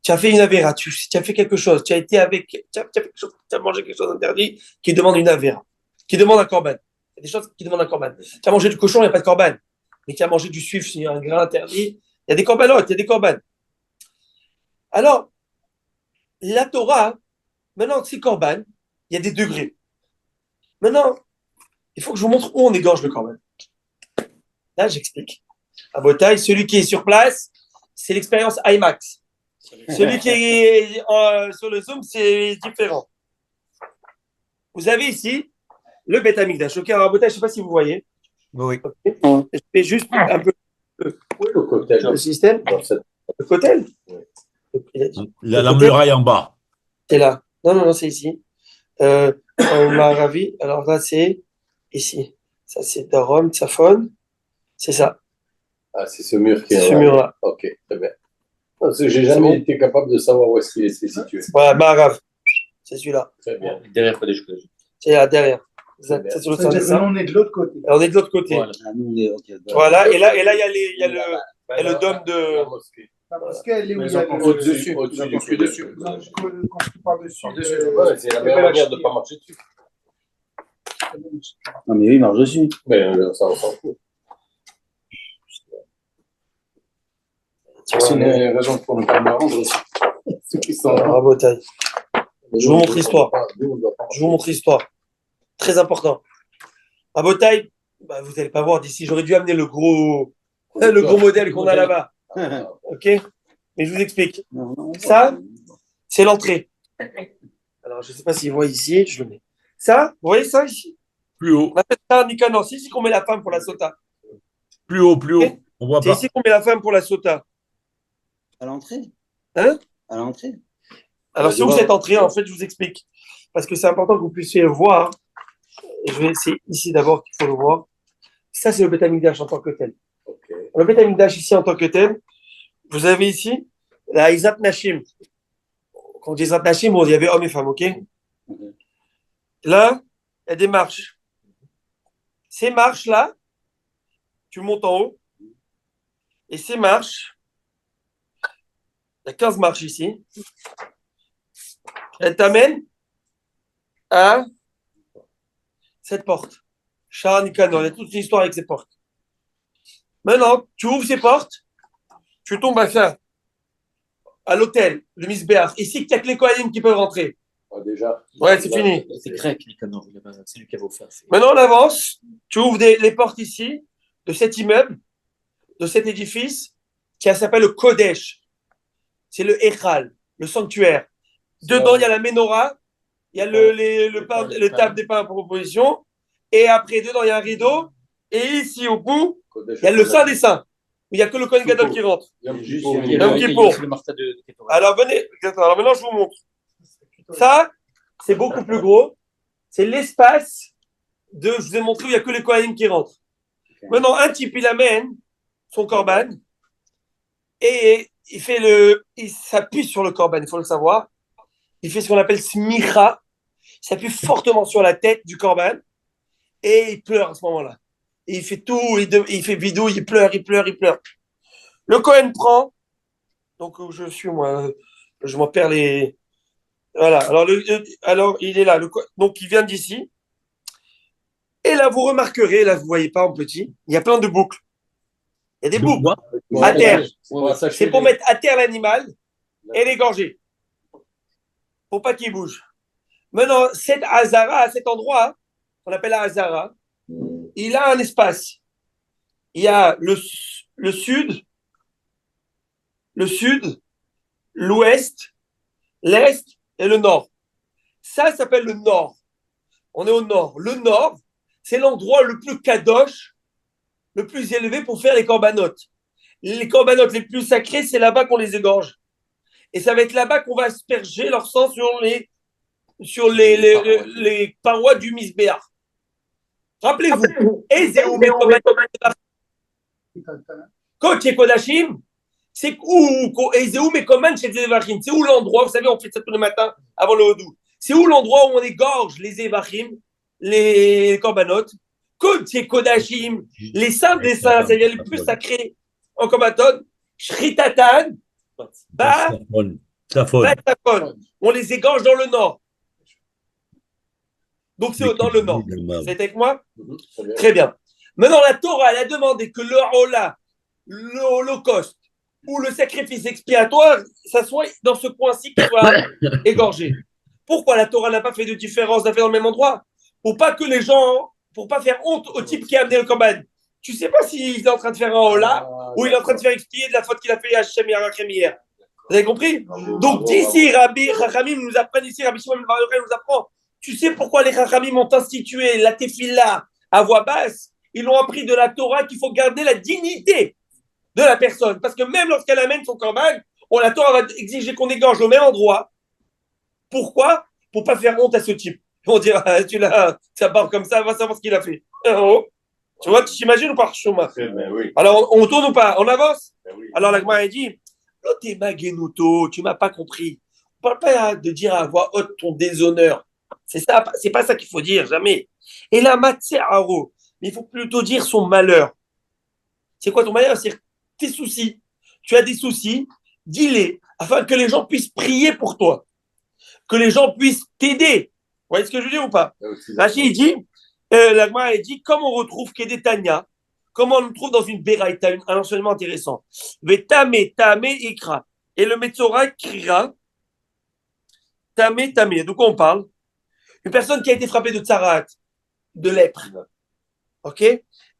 Tu as fait une avéra, tu as fait quelque chose, tu as mangé quelque chose d'interdit qui demande une avéra, qui demande un korban. Il y a des choses qui demandent un korban. Tu as mangé du cochon, il n'y a pas de korban. Mais tu as mangé du suif, c'est un grain interdit. Il y a des korbanotes, il y a des korban. Alors, la Torah, maintenant, c'est korban, il y a des degrés. Maintenant, il faut que je vous montre où on égorge le korban. Là, j'explique. À Botaï, celui qui est sur place, c'est l'expérience IMAX. Celui qui est sur le Zoom, c'est différent. Vous avez ici le Beth Amikdash. Ok, alors à Botaï, je ne sais pas si vous voyez. Oui. Okay. Je fais juste un peu le cocktail. Le système. Le cocktail. La muraille en bas. C'est là. Non, c'est ici. On m'a ravi. Alors là, c'est ici. Ça, c'est Darom, Tsafon. C'est ça. Ah, c'est ce mur qui est ce mur-là. Ok, très bien. Parce que j'ai jamais été capable de savoir où est-ce qu'il était situé. Voilà, Maharav. C'est celui-là. Très bien. Derrière Kodesh Kodesh. C'est là, derrière. Très bien. C'est sur le sein des seins. On est de l'autre côté. On est de l'autre côté. Voilà. Ah, nous, on est, ok, Voilà, et là, il y a le dôme de. La mosquée. Parce qu'elle est où Mais il y a ils ont le- Au-dessus, au-dessus. au-dessus. Quand tu parles dessus, Ouais, c'est la meilleure manière de ne pas marcher dessus. Non, mais oui, il marche dessus. Mais ça, on s'en fout. C'est une raison pour ne pas me rendre aussi. Ceux qui sont là. Bravo, Taï. Je vous montre l'histoire. Nous, on doit pas. Je vous montre l'histoire. Très important. À Botaï, bah, vous n'allez pas voir d'ici. J'aurais dû amener le gros modèle qu'on a là-bas. OK? Mais je vous explique. Ça, c'est l'entrée. Alors, je ne sais pas s'ils voient ici. Je le mets. Ça, vous voyez ça ici? Plus haut, On appelle ça un Nicanor. C'est ici qu'on met la femme pour la sota. plus haut, plus haut. On voit C'est pas. ici qu'on met la femme pour la sota. À l'entrée. Hein? À l'entrée. Alors, c'est où cette entrée? En fait, je vous explique. Parce que c'est important que vous puissiez le voir. Et je vais essayer ici d'abord qu'il faut le voir. Ça, c'est le Beth Amikdash en tant que tel. Ok. Le Beth Amikdash ici en tant que tel, vous avez ici la Izat Nashim. Quand on dit Izat Nashim, il y avait hommes et femmes, ok? Là, il y a des marches. Ces marches-là, tu montes en haut. Et ces marches, il y a 15 marches ici. Elles t'amènent à cette porte. Shara Nicanor, il y a toute une histoire avec ces portes. Maintenant, tu ouvres ces portes, tu tombes à ça, à l'hôtel, le Misbéach. Ici, il n'y a que les Kohanim qui peuvent rentrer. Ah, déjà. Ouais, c'est fini. C'est grec, Nicanor. C'est lui qui avait offert. Maintenant, on avance, tu ouvres les portes ici, de cet immeuble, de cet édifice, qui s'appelle le Kodesh. C'est le Echal, le sanctuaire. Dedans, il y a la menorah, il y a le table des pains pour proposition, et après, dedans, il y a un rideau, et ici, au bout, il y a le Saint des Saints, où il n'y a que le Kohen Gadol qui rentre. Yom Juste, Kippour. il y a Yom le- Kippour. il y a le Martha de Ketorah. Alors, venez, alors maintenant, je vous montre. Ça, c'est beaucoup plus gros. C'est l'espace de, je vous ai montré où il n'y a que les Kohanim qui rentrent. Maintenant, un type, il amène son korban, et il s'appuie sur le korban, il faut le savoir. Il fait ce qu'on appelle smicha. Il s'appuie fortement sur la tête du korban et il pleure à ce moment-là. Et il fait tout, il fait bidouille, il pleure. Le Kohen prend, donc où je suis moi, je m'en perds les. Voilà, alors il est là, donc il vient d'ici. Et là, vous remarquerez, là, vous voyez pas en petit, il y a plein de boucles. Il y a des boucles à terre. C'est pour mettre à terre l'animal et l'égorger. Pour pas qu'il bouge. Maintenant, cette Hazara, à cet endroit, qu'on appelle la Hazara, il a un espace. Il y a le sud, l'ouest, l'est et le nord. Ça s'appelle le nord. On est au nord. Le nord, c'est l'endroit le plus kadosh, le plus élevé pour faire les corbanotes. Les corbanotes les plus sacrés, c'est là-bas qu'on les égorge. Et ça va être là-bas qu'on va asperger leur sang sur les parois du Misbéach. Rappelez-vous, Kodesh Kodashim, c'est où c'est où l'endroit, vous savez, on fait ça tous les matins avant le Hodou. C'est où l'endroit où on égorge les Evachim, les corbanotes. Kodesh Kodashim, les saints des saints, c'est-à-dire les plus sacrés en Kobaton, Shritatan, Batafon. On les égorge dans le nord. Donc c'est dans le nord. Vous êtes avec moi? Très bien. Maintenant, la Torah, elle a demandé que le Hola, l'Holocauste ou le sacrifice expiatoire, ça soit dans ce coin-ci qui soit égorgé. Pourquoi la Torah n'a pas fait de différence, n'a fait dans le même endroit? Pour pas que les gens, pour pas faire honte au type qui a amené le korban. Tu sais pas s'il est en train de faire un Hola ou il est en train de faire expier de la faute qu'il a fait à Hachem et à Rachem hier. Vous avez compris? Donc d'ici, Rabbi Chachamim nous apprend, ici Rabbi Shimon Bar Yochai nous apprend. Tu sais pourquoi les Chachamim ont institué la tefila à voix basse? Ils l'ont appris de la Torah qu'il faut garder la dignité de la personne. Parce que même lorsqu'elle amène son korban, la Torah va exiger qu'on égorge au même endroit. Pourquoi? Pour pas faire honte à ce type. On dira, ça part comme ça, va savoir ce qu'il a fait. Oh. Tu vois, tu t'imagines ou pas, Chouma? Oui. Alors, on tourne ou pas? On avance? Oui. Alors, la Gemara dit, Lotema Genuto, tu m'as pas compris. On parle pas de dire à voix haute ton déshonneur. C'est ça, c'est pas ça qu'il faut dire, jamais. Et là, Matsearo, mais il faut plutôt dire son malheur. C'est quoi ton malheur? C'est tes soucis. Tu as des soucis, dis-les, afin que les gens puissent prier pour toi, que les gens puissent t'aider. Vous voyez ce que je veux dire ou pas? Rachid, il dit, la Gemara, il dit, comme on retrouve Kedetania, comment on le trouve dans une Beraïta, un enseignement intéressant. Tame, tame, ikra. Et le Metzora criera, tame, tame. De quoi on parle? Une personne qui a été frappée de tsarat, de lèpre, ok?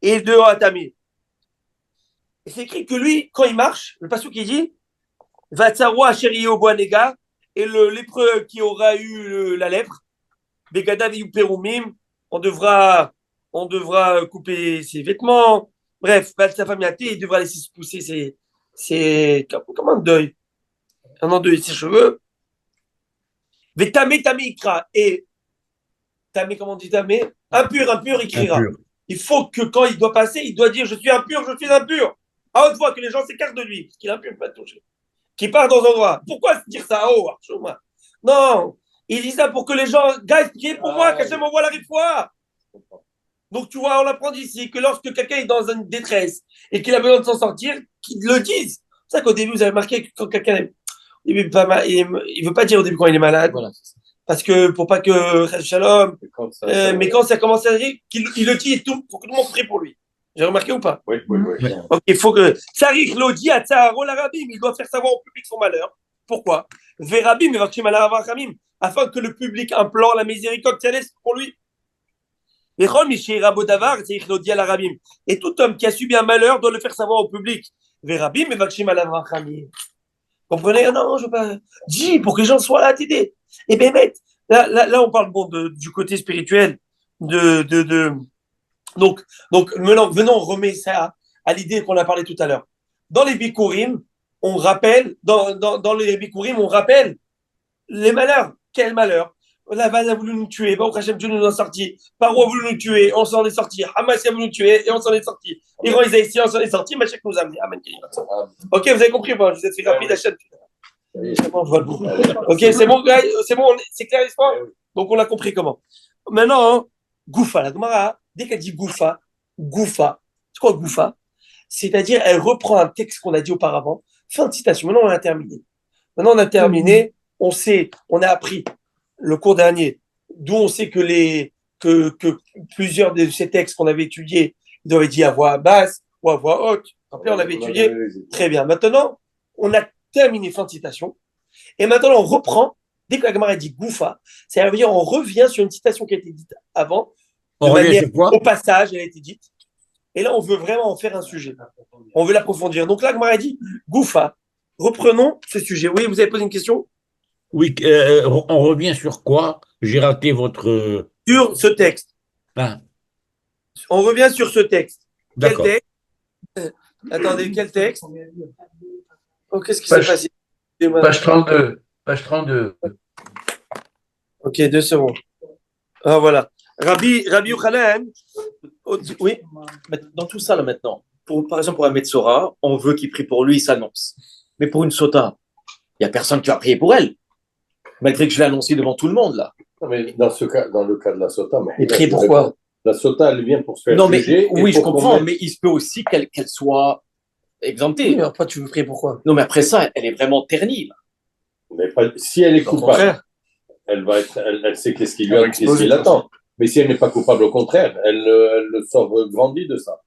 Et de atame. Et c'est écrit que lui, quand il marche, le pasteur qui dit, va tsarwa chéri au boanega, et le lépreux qui aura eu la lèpre, begadavi ou perumim, on devra couper ses vêtements. Bref, sa famille il devra laisser se pousser comme un deuil. Un endeuil ses cheveux. Tame, tame, ikra. Et tame, comment on dit tame? Impur, il criera. Impur. Il faut que quand il doit passer, il doit dire je suis impur. À haute voix, que les gens s'écartent de lui, parce qu'il est impur, il ne peut pas toucher. Qui part dans un endroit. Pourquoi dire ça à haut? Non, il dit ça pour que les gens, guys, priez pour moi, qu'Hachem m'envoie la réfoua. Donc, tu vois, on apprend ici que lorsque quelqu'un est dans une détresse et qu'il a besoin de s'en sortir, qu'il le dise. C'est ça qu'au début, vous avez remarqué que quand quelqu'un est, il ne veut pas dire au début quand il est malade. Voilà. Parce que, pour pas que, shalom, mais quand ça commence à dire, qu'il le dit et tout, pour que tout le monde prie pour lui. J'ai remarqué ou pas? Oui. Donc, il faut que, Tsarich Lodi à Tsaharo l'Arabim, il doit faire savoir au public son malheur. Pourquoi? Verabim, afin que le public implore la miséricorde céleste pour lui. Et tout homme qui a subi un malheur doit le faire savoir au public. Verabim, comprenez? Non, je veux pas. Dis pour que les gens soient là à t'aider. Et bien, là, on parle du côté spirituel. Donc, maintenant, venons, on remet ça à l'idée qu'on a parlé tout à l'heure. Dans les Bikurim, on rappelle, dans les Bikurim, on rappelle les malheurs. Quel malheur? Laval a voulu nous tuer, Baruch Hashem, Dieu nous en a sorti. Paro a voulu nous tuer, on s'en est sorti. Hamas a voulu nous tuer et on s'en est sorti. Iran, ils ici, on s'en est sorti. Machek nous a amené. Amen. Ok, vous avez compris, bon, je vous ai fait rapide, Hachem. Ok, c'est bon, c'est clair l'histoire? Donc, on a compris comment. Maintenant, Goufa, la Gemara, dès qu'elle dit Goufa, c'est quoi Goufa? C'est-à-dire, elle reprend un texte qu'on a dit auparavant. Fin de citation. Maintenant, on a terminé. On a appris le cours dernier, d'où on sait que plusieurs de ces textes qu'on avait étudiés, ils doivent être dit à voix basse ou à voix haute. Après, on avait étudié. Très bien. Maintenant, on a terminé fin de citation. Et maintenant, on reprend. Dès que la Gemara dit Goufa, ça veut dire on revient sur une citation qui a été dite avant. Au passage, elle a été dite. Et là, on veut vraiment en faire un sujet. On veut l'approfondir. Donc là, Gemara dit Goufa. Reprenons ce sujet. Oui, vous avez posé une question? Oui, on revient sur quoi? J'ai raté votre... Sur ce texte. Ah. On revient sur ce texte. D'accord. Quel texte? Attendez, quel texte? Oh, qu'est-ce qui s'est passé? Page 32. Ok, 2 secondes. Ah, voilà. Rabbi Yochanan. Oui. Dans tout ça, là, maintenant, par exemple, pour un Metzora, on veut qu'il prie pour lui, il s'annonce. Mais pour une Sota, il n'y a personne qui va prier pour elle. Malgré que je l'ai annoncé devant tout le monde, là. Non, mais dans le cas de la Sota, et prier pourquoi? La Sota, elle vient pour se faire juger. Oui, je comprends, mais il se peut aussi qu'elle soit exemptée. Oui, mais après, tu veux prier pourquoi? Non, mais après ça, elle est vraiment ternie, là. Mais si elle est coupable, elle sait qu'est-ce qui l'attend. Mais si elle n'est pas coupable, au contraire, elle le sort grandi de ça.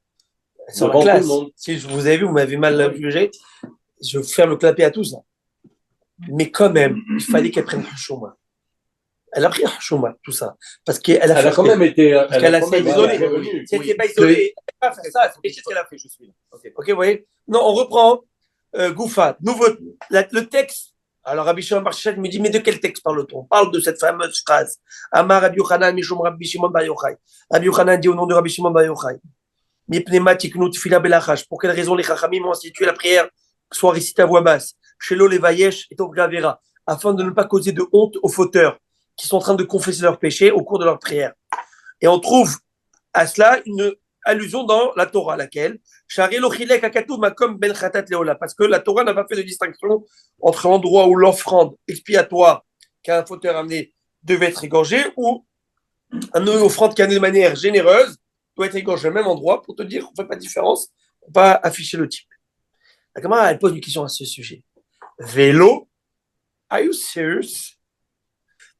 Sur la classe. Si vous avez vu, vous m'avez mal jugé, je vais faire le clapet à tous. Là. Mais quand même, il fallait qu'elle prenne Hashouma. Elle a pris Hashouma, tout ça. Parce qu'elle a quand même été. Elle a s'est isolée. Si elle n'était pas isolée, elle n'a pas fait ça. C'est ce qu'elle a fait, je suis là. Ok, vous voyez? Non, on reprend. Goufa. Le texte. Alors, Rabbi Shimon Bar Yochai me dit, mais de quel texte parle-t-on? On parle de cette fameuse phrase. Amar Rabbi Yochanan, Mishum Rabbi Shimon Bar Yochai. Rabbi Yochanan dit au nom de Rabbi Shimon Bar Yochai. Mipnema tiknu tfila belachash. Pour quelle raison les Chachamim ont institué la prière soit récitée à voix basse? Shelo levayesh et Tovgavera. Afin de ne pas causer de honte aux fauteurs qui sont en train de confesser leurs péchés au cours de leur prière. Et on trouve à cela allusion dans la Torah, laquelle parce que la Torah n'a pas fait de distinction entre l'endroit où l'offrande expiatoire qu'un fauteur amené devait être égorgé ou un offrande qui a amené de manière généreuse doit être égorgé au même endroit pour te dire qu'on ne fait pas de différence, on va afficher le type. La Gemara, elle pose une question à ce sujet. Vélo, are you serious?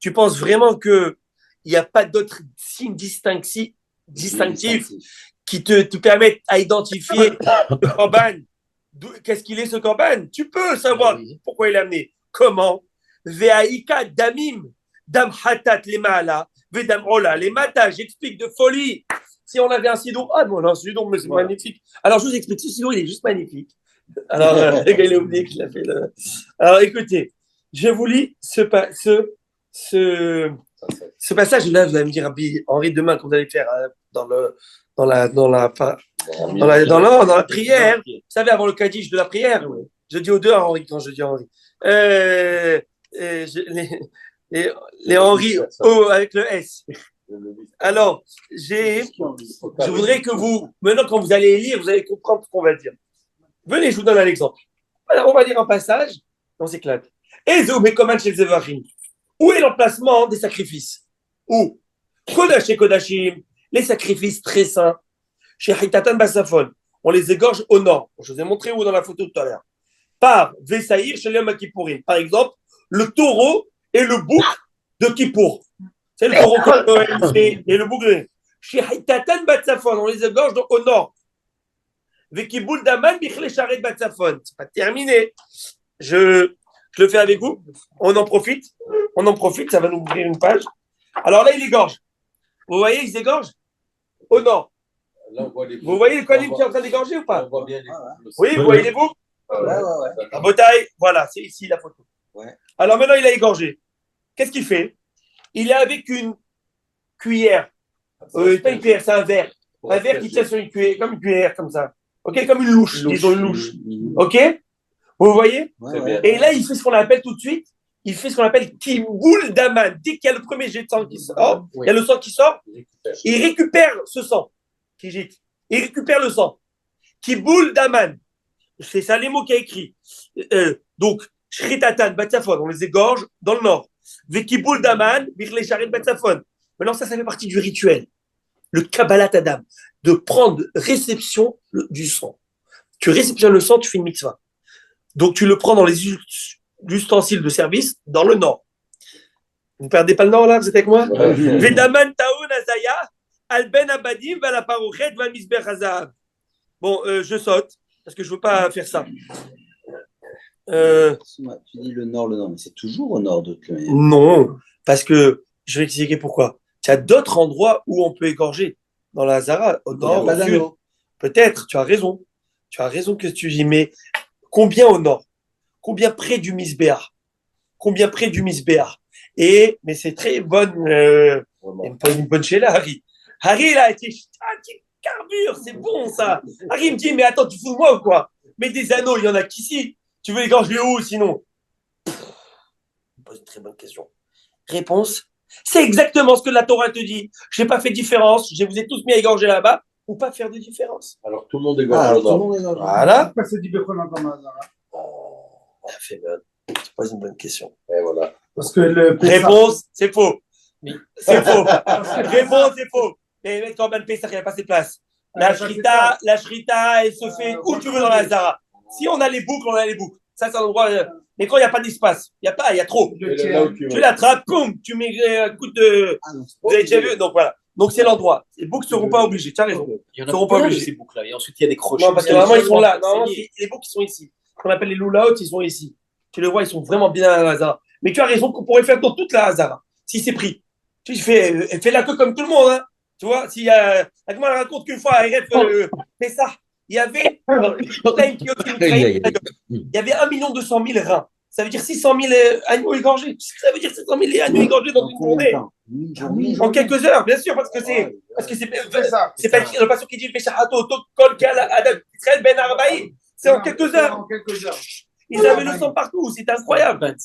Tu penses vraiment qu'il n'y a pas d'autres signes distinctifs qui te permettent à identifier le korban? Qu'est-ce qu'il est ce korban? Tu peux savoir pourquoi il est amené. Comment? Ve'aika damim, dam hatat lema'ala, vedam ola lemata. J'explique de folie. Si on avait un sidour, ah bon, non, sidour, mais c'est magnifique. Alors je vous explique, ce sidour, il est juste magnifique. Alors, le gars, il a oublié qu'il a fait le. Alors écoutez, je vous lis ce passage-là, vous allez me dire, Rabbi Henri, demain, quand vous allez faire dans la prière, vous savez, avant le Kaddish de la prière, je dis aux deux à Henri, quand je dis Henri. Les Henri O avec le S. Alors, je voudrais que vous, maintenant, quand vous allez lire, vous allez comprendre ce qu'on va dire. Venez, je vous donne un exemple. Alors, on va lire un passage, on s'éclate. Ezo mekoman shel zevarim. Où est l'emplacement des sacrifices? Où? Kodash et Kodashim, les sacrifices très saints. Chez Hitatan Basafon, on les égorge au nord. Je vous ai montré où dans la photo tout à l'heure. Par Vesaïr chez Yom Kippourim. Par exemple, le taureau et le bouc de Kippour. C'est le taureau et le bouc. Chez Hitatan Basafon, on les égorge donc au nord. Vekiboul Daman Bichle Sharet Basafon. C'est pas terminé. Je le fais avec vous. On en profite, ça va nous ouvrir une page. Alors là, il égorge. Vous voyez, il s'égorge au nord. Là, vous voyez le Kohanim qui est en train d'égorger ou pas? On voit bien oui, vous voyez les boucles? La bataille, voilà, c'est ici la photo. Ouais. Alors maintenant, il a égorgé. Qu'est-ce qu'il fait? Il est avec une cuillère. Pas une cuillère, c'est un verre. Un verre qui tient sur une cuillère, comme une cuillère, comme ça. Ok, comme une louche. Disons une louche. Ok? Vous voyez? Et là, il fait ce qu'on appelle tout de suite, il fait ce qu'on appelle Kiboul Daman. Dès qu'il y a le premier jet de sang qui sort, il y a le sang qui sort, il récupère ce sang qui gîte. Il récupère le sang. Kiboul Daman. C'est ça les mots qu'il a écrit. Donc, Shritatan, Batsafon, on les égorge dans le nord. Vekiboul Daman, Birle Sharet Batsafon. Maintenant, ça fait partie du rituel. Le Kabbalat Adam. De prendre réception du sang. Tu réceptionnes le sang, tu fais une mitzvah. Donc, tu le prends dans les ustensiles de service dans le nord. Vous ne perdez pas le nord, là? Vous êtes avec moi? Vedaman taoun azaya, alben abadim, valaparochet, valmisber hazav. Bon, je saute, parce que je ne veux pas faire ça. Tu dis le nord, mais c'est toujours au nord de toute manière. Non, parce que je vais expliquer pourquoi. Il y a d'autres endroits où on peut égorger. Dans la Hazara, au nord, au sud. Peut-être, tu as raison. Tu as raison que tu dis, mais combien au nord? Combien près du Misbéar? Combien près du Misbéar? Mais c'est très bonne, une bonne chez là, Harry. Harry, il a été carbure, c'est bon ça. Harry me dit, mais attends, tu fous de moi ou quoi? Mais des anneaux, il y en a qu'ici. Tu veux égorger où sinon? Pose une très bonne question. Réponse, c'est exactement ce que la Torah te dit. Je n'ai pas fait de différence. Je vous ai tous mis à égorger là-bas pour pas faire de différence. Alors tout le monde égorge. Voilà. Pourquoi c'est du bécon dans ton hasard? C'est pas une bonne question. Et voilà. Parce que le réponse, c'est faux. C'est faux. Réponse, c'est faux. Mais quand Ben Pessah, il n'y a pas assez de place. La shrita, elle se fait où tu veux dans la Hazara. Si on a les boucles, on a les boucles. Ça, c'est un endroit. Mais quand il n'y a pas d'espace, il y a trop. Tu l'attrapes, boum, tu mets un coup de. Vous avez déjà vu? Donc voilà. Donc c'est l'endroit. Les boucles ne seront pas obligées. Tu as raison. Il y en a seront pas obligées ces boucles-là. Et ensuite, il y a des crochets. Non, parce que normalement, ils sont là. Normalement, les boucles, ils sont ici. Ce qu'on appelle les loulaots, ils sont ici. Tu les vois, ils sont vraiment bien à la Hazara. Mais tu as raison qu'on pourrait faire dans toute la Hazara. Si c'est pris. Tu fais la queue comme tout le monde. Hein. Tu vois, s'il y a. Elle raconte qu'une fois, fait ça. Il y avait. Il y avait 1 200 000 reins. Ça veut dire 600 000 agneaux égorgés. Ça veut dire 600 000 agneaux égorgés dans une journée. En quelques heures, bien sûr, parce que c'est pas écrit dans le passage qui dit Israël ben Arbaï. C'est en quelques heures. Ils avaient le sang partout. C'est incroyable.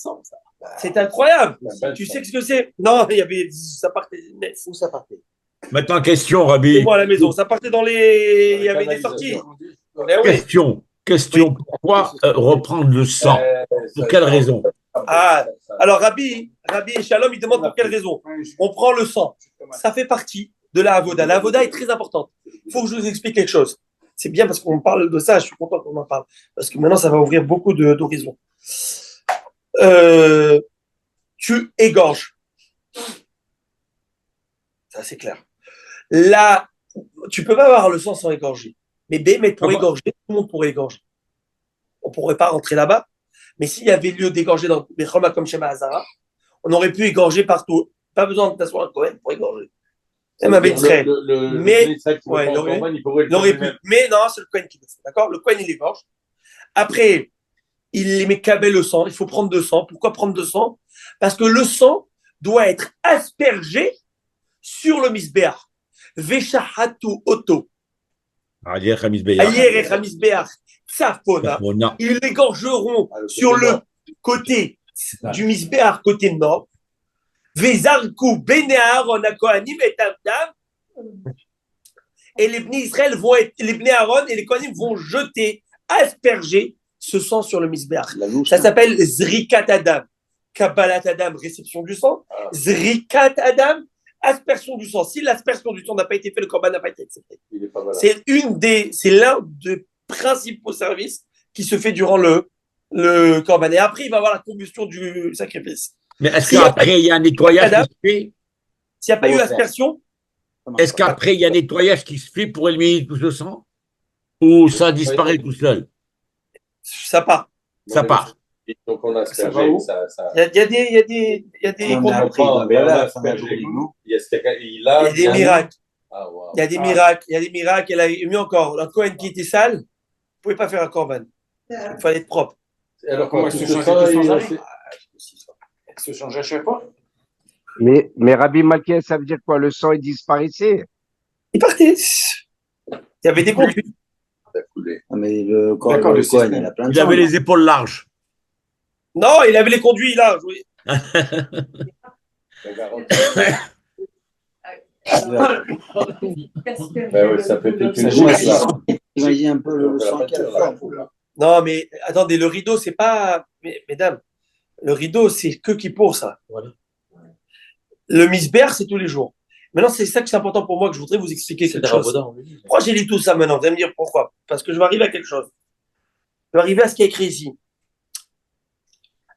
C'est incroyable. Tu sais ce que c'est? Non, il y avait ça partait. Où ça partait? Maintenant, question, Rabbi. C'est moi à la maison. Ça partait dans les. Il y avait des sorties. Eh oui. Question. Pourquoi reprendre le sang? Pour quelle raison? Ah, alors Rabbi et Shalom, ils demandent pour quelle raison. On prend le sang. Ça fait partie de la Avoda. La Avoda est très importante. Il faut que je vous explique quelque chose. C'est bien parce qu'on parle de ça, je suis content qu'on en parle. Parce que maintenant, ça va ouvrir beaucoup d'horizons. Tu égorges. Ça, c'est clair. Là, tu peux pas avoir le sang sans égorger. Mais Bémet, pour égorger, tout le monde pourrait égorger. On pourrait pas rentrer là-bas. Mais s'il y avait lieu d'égorger dans Bechoma comme Shema Hazara, on aurait pu égorger partout. Pas besoin de t'asseoir un Cohen pour égorger. Même avec Israël. Mais, ouais, il aurait pu. Mais non, c'est le Cohen qui le fait. D'accord? Le Cohen, il égorge. Après, il met cabé le sang. Il faut prendre de sang. Pourquoi prendre de sang? Parce que le sang doit être aspergé sur le misbéach. Veshahatu oto. Ayer et Hamisbéach. Safona. Ils l'égorgeront sur le côté du misbéach, côté nord. Vezarku bene Aaron akohanim et Abdam. Et les Bnei Israël vont être, les Bnei Aaron et les Kohanim vont jeter, asperger ce sang sur le misbéach. Ça s'appelle Zrikat Adam. Kabbalat Adam, réception du sang. Zrikat Adam, aspersion du sang. Si l'aspersion du sang n'a pas été faite, le korban n'a pas été accepté. C'est l'un des principaux services qui se fait durant le korban. Et après, il va y avoir la combustion du sacrifice. Mais est-ce qu'après, il y a un nettoyage qui se fait? S'il n'y a pas eu aspersion? Est-ce qu'après, il y a un nettoyage qui se fait pour éliminer tout ce sang? Ou ça disparaît tout seul? Ça part. Ça part. Donc on a aspergé, ça. Il y a des Il y a des miracles. Il y a des miracles. Il y a des miracles. Et mieux encore, un Cohen qui était sale, vous ne pouvez pas faire un korban. Il fallait être propre. Alors comment il se change à chaque fois? Mais Rabbi Malkiel, ça veut dire quoi? Le sang, il disparaissait? Il partait. Il y avait des conduits. Mais le Cohen, il a plein de Il avait les épaules larges. Non, il avait les conduits là. Oui. Ça fait toute une bouche là. Imagine un peu le sang qu'il a. Non, mais attendez, le rideau, c'est pas. Mesdames, le rideau, c'est que qui pour ça. Voilà. Le misbéach, c'est tous les jours. Maintenant, c'est ça que c'est important pour moi que je voudrais vous expliquer quelque chose. Pourquoi j'ai lu tout ça maintenant? Vous allez me dire pourquoi? Parce que je vais arriver à quelque chose. Je vais arriver à ce qui est écrit ici.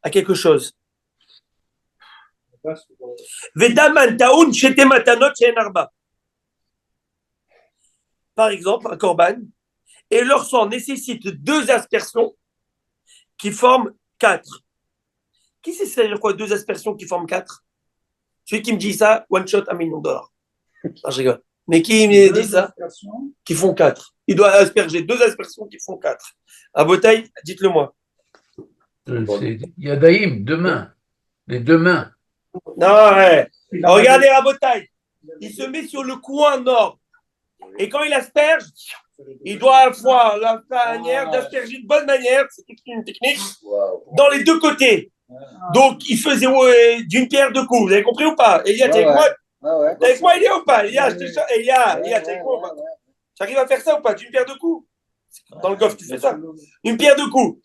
À quelque chose. Par exemple, un korban, et leur sang nécessite 2 aspersions qui forment 4. Qui sait c'est-à-dire quoi 2 aspersions qui forment 4? Celui qui me dit ça, one shot, $1 million. Non, je rigole. Mais qui me dit ça? Qui font 4. Il doit asperger 2 aspersions qui font 4. À Botaï, dites-le moi. Yadaïm, 2 mains. Les 2 mains. Non, ouais. Regardez à Botaï. Il se met sur le coin nord. Et quand il asperge, il doit avoir la manière d'asperger de bonne manière. C'est une technique. Dans les 2 côtés. Donc, il faisait d'une pierre 2 coups. Vous avez compris ou pas? Elia, t'es avec moi? T'es avec moi, Elia, ou pas? Elia, t'es avec moi ou pas? J'arrive à faire ça ou pas? D'une pierre 2 coups? Dans le golf, tu fais ça. Une pierre 2 coups.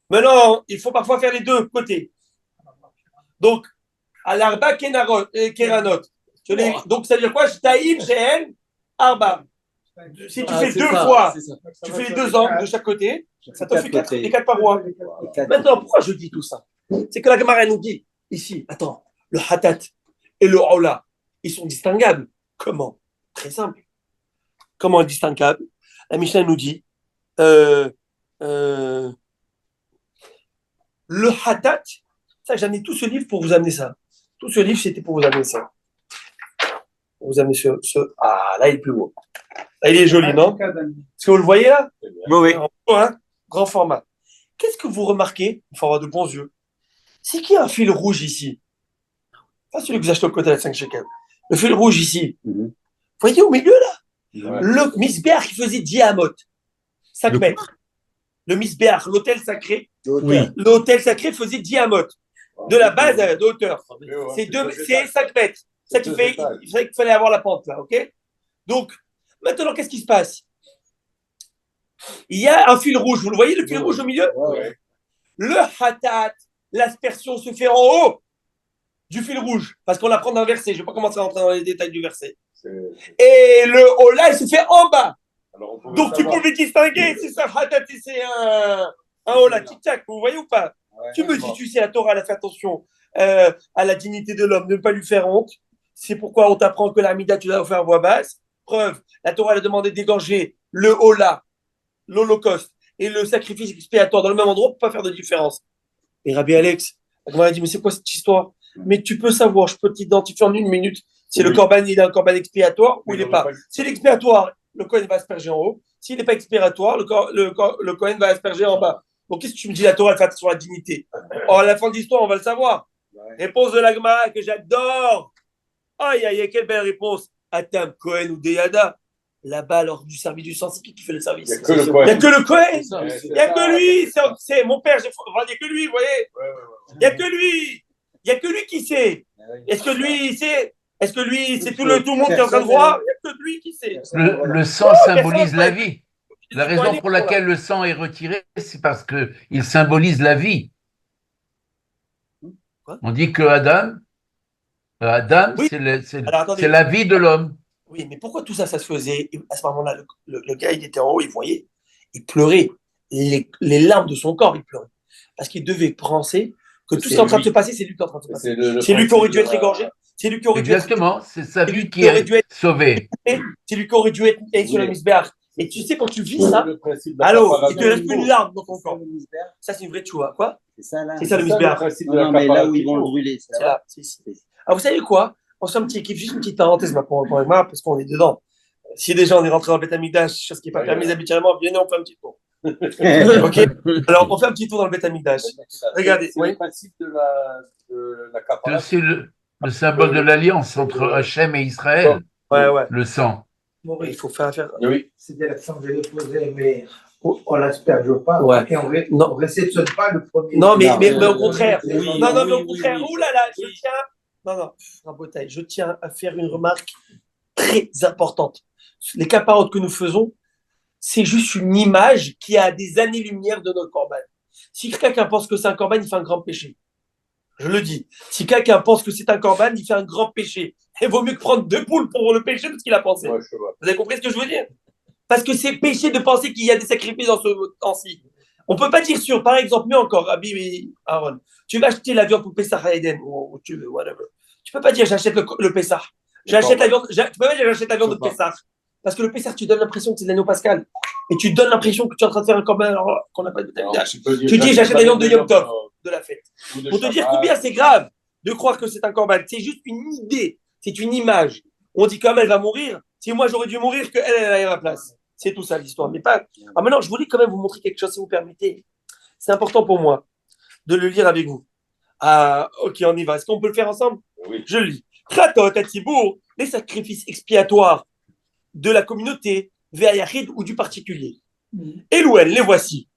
Maintenant, il faut parfois faire les 2 côtés. Donc, à l'arba keranot. Donc, ça veut dire quoi? Taïm, Shehen, arba. Si tu fais 2 fois, tu fais les 2 angles de chaque côté, ça te fait les 4 parois. Maintenant, pourquoi je dis tout ça? C'est que la Gemara nous dit, ici, attends, le hatat et le aula, ils sont distinguables. Comment? Très simple. Comment distinguables? La Mishnah nous dit, le hatat, ça, j'ai amené tout ce livre pour vous amener ça. Tout ce livre, c'était pour vous amener ça. Pour vous amener Ah, là, il est plus beau. Là, il est joli, non? Est-ce que vous le voyez là? Oui. Grand format. Qu'est-ce que vous remarquez? Il faut avoir de bons yeux. C'est qu'il y a un fil rouge ici. Pas celui que vous achetez au côté à 5 shekels. Le fil rouge ici. Vous voyez au milieu là? Le misbéach, il faisait 10 amot. 5 mètres. Le misbéach, l'autel sacré. L'autel sacré faisait 10 amot. De la base de hauteur. C'est 5 mètres. ça qui fait, il qu'il fallait avoir la pente là, ok? Donc, maintenant, qu'est-ce qui se passe? Il y a un fil rouge, vous le voyez, le fil rouge au milieu? Le hatat, l'aspersion se fait en haut du fil rouge, parce qu'on apprend d'un verset. Je ne vais pas commencer à rentrer dans les détails du verset. Et le haut là, il se fait en bas. Donc tu pouvais distinguer si c'est un hatat et c'est un haut là, tic-tac, vous voyez ou pas? Tu me dis, tu sais, la Torah, elle a fait attention à la dignité de l'homme, ne pas lui faire honte. C'est pourquoi on t'apprend que l'amida, tu dois faire voix basse. Preuve, la Torah, elle a demandé d'égorger le haut là, l'Holocauste, et le sacrifice expiatoire dans le même endroit pour pas faire de différence. Et Rabbi Alex, on m'a dit, mais c'est quoi cette histoire? Mais tu peux savoir, je peux t'identifier en 1 minute si le corban, il a un corban expiatoire ou il n'est pas. Si l'expiatoire, le Kohen va asperger en haut. S'il n'est pas expiratoire, le Kohen va asperger en bas. Donc qu'est-ce que tu me dis, la Torah, elle fait attention à la dignité? À la fin de l'histoire, on va le savoir. Réponse de l'Agma que j'adore. Aïe, aïe, aïe, quelle belle réponse. Atam, Kohen ou Deyada. Là-bas, lors du service du sang, c'est qui fait le service? Il n'y a que le Kohen. Il n'y a que lui. C'est mon père. Il n'y a que lui, vous voyez. Il n'y a que lui. Il n'y a que lui qui sait. Est-ce que lui sait? Est-ce que lui, c'est tout le monde qui est en train de voir? Il n'y a que lui qui sait. Le sang symbolise la vie. La raison pour laquelle le sang est retiré, c'est parce qu'il symbolise la vie. On dit que Adam, oui. c'est la vie de l'homme. Oui, mais pourquoi tout ça, ça se faisait? À ce moment-là, le gars, il était en haut, il voyait, il pleurait. Les larmes de son corps, il pleurait. Parce qu'il devait penser que tout ce qui est en train de se passer, c'est lui qui est en train de se passer. C'est lui qui aurait dû être égorgé. C'est lui qui aurait dû être... Exactement, c'est sa vie qui est sauvée. C'est lui qui aurait dû être sur le misbéach. Et tu sais, quand tu vis ça, alors, il te reste une larme dans ton corps. Ça, c'est une vraie tchoua. Quoi? C'est ça le misbéach. Non, mais là où ils vont le brûler, c'est là. Alors, vous savez quoi? On se fait un petit équipe, juste une petite parenthèse maintenant, parce qu'on est dedans. Si déjà on est rentré dans le Beth Amikdash, chose qui n'est pas permise habituellement, bien on fait un petit tour. Ok. Alors, on fait un petit tour dans le Beth Amikdash. Regardez. C'est le principe de la capara. C'est le symbole de l'alliance entre Hachem et Israël. Ouais. Le sang. Bon, il faut faire affaire. Oui. C'était l'accent que j'avais posé, mais on ne l'asperge pas. Ouais. Et on ne réceptionne pas le premier. Non, mais au contraire. Mais au contraire. Ouh là là, je tiens à faire une remarque très importante. Les caparottes que nous faisons, c'est juste une image qui a des années-lumière de notre corban. Si quelqu'un pense que c'est un corban, il fait un grand péché. Je le dis. Si quelqu'un pense que c'est un corban, il fait un grand péché. Il vaut mieux que prendre 2 poules pour le péché de ce qu'il a pensé. Ouais, vous avez compris ce que je veux dire? Parce que c'est péché de penser qu'il y a des sacrifices dans ce temps-ci. On ne peut pas dire sûr. Par exemple, mieux encore, Rabbi et Aaron, tu vas acheter la viande pour Pessah à Eden, ou tu veux, whatever. Tu ne peux pas dire j'achète le Pessah. J'achète la viande, tu peux pas dire j'achète la viande de Pessah. Parce que le Pessah, tu donnes l'impression que c'est de l'agneau pascal. Et tu donnes l'impression que tu es en train de faire un corban alors qu'on n'a pas de tamidash. Tu dis j'achète la viande de Yom Tov, de la fête. Pour te dire combien c'est grave de croire que c'est un corban. C'est juste une idée, c'est une image. On dit comme elle va mourir. Si moi j'aurais dû mourir, qu'elle aille à ma place. C'est tout ça l'histoire. Mais pas. Alors maintenant, je voulais quand même vous montrer quelque chose, si vous permettez. C'est important pour moi de le lire avec vous. Ah, ok, on y va. Est-ce qu'on peut le faire ensemble? Oui. Je lis. Kratot Atibour, les sacrifices expiatoires de la communauté, Ve'ayachid ou du particulier. Elouel, les voici.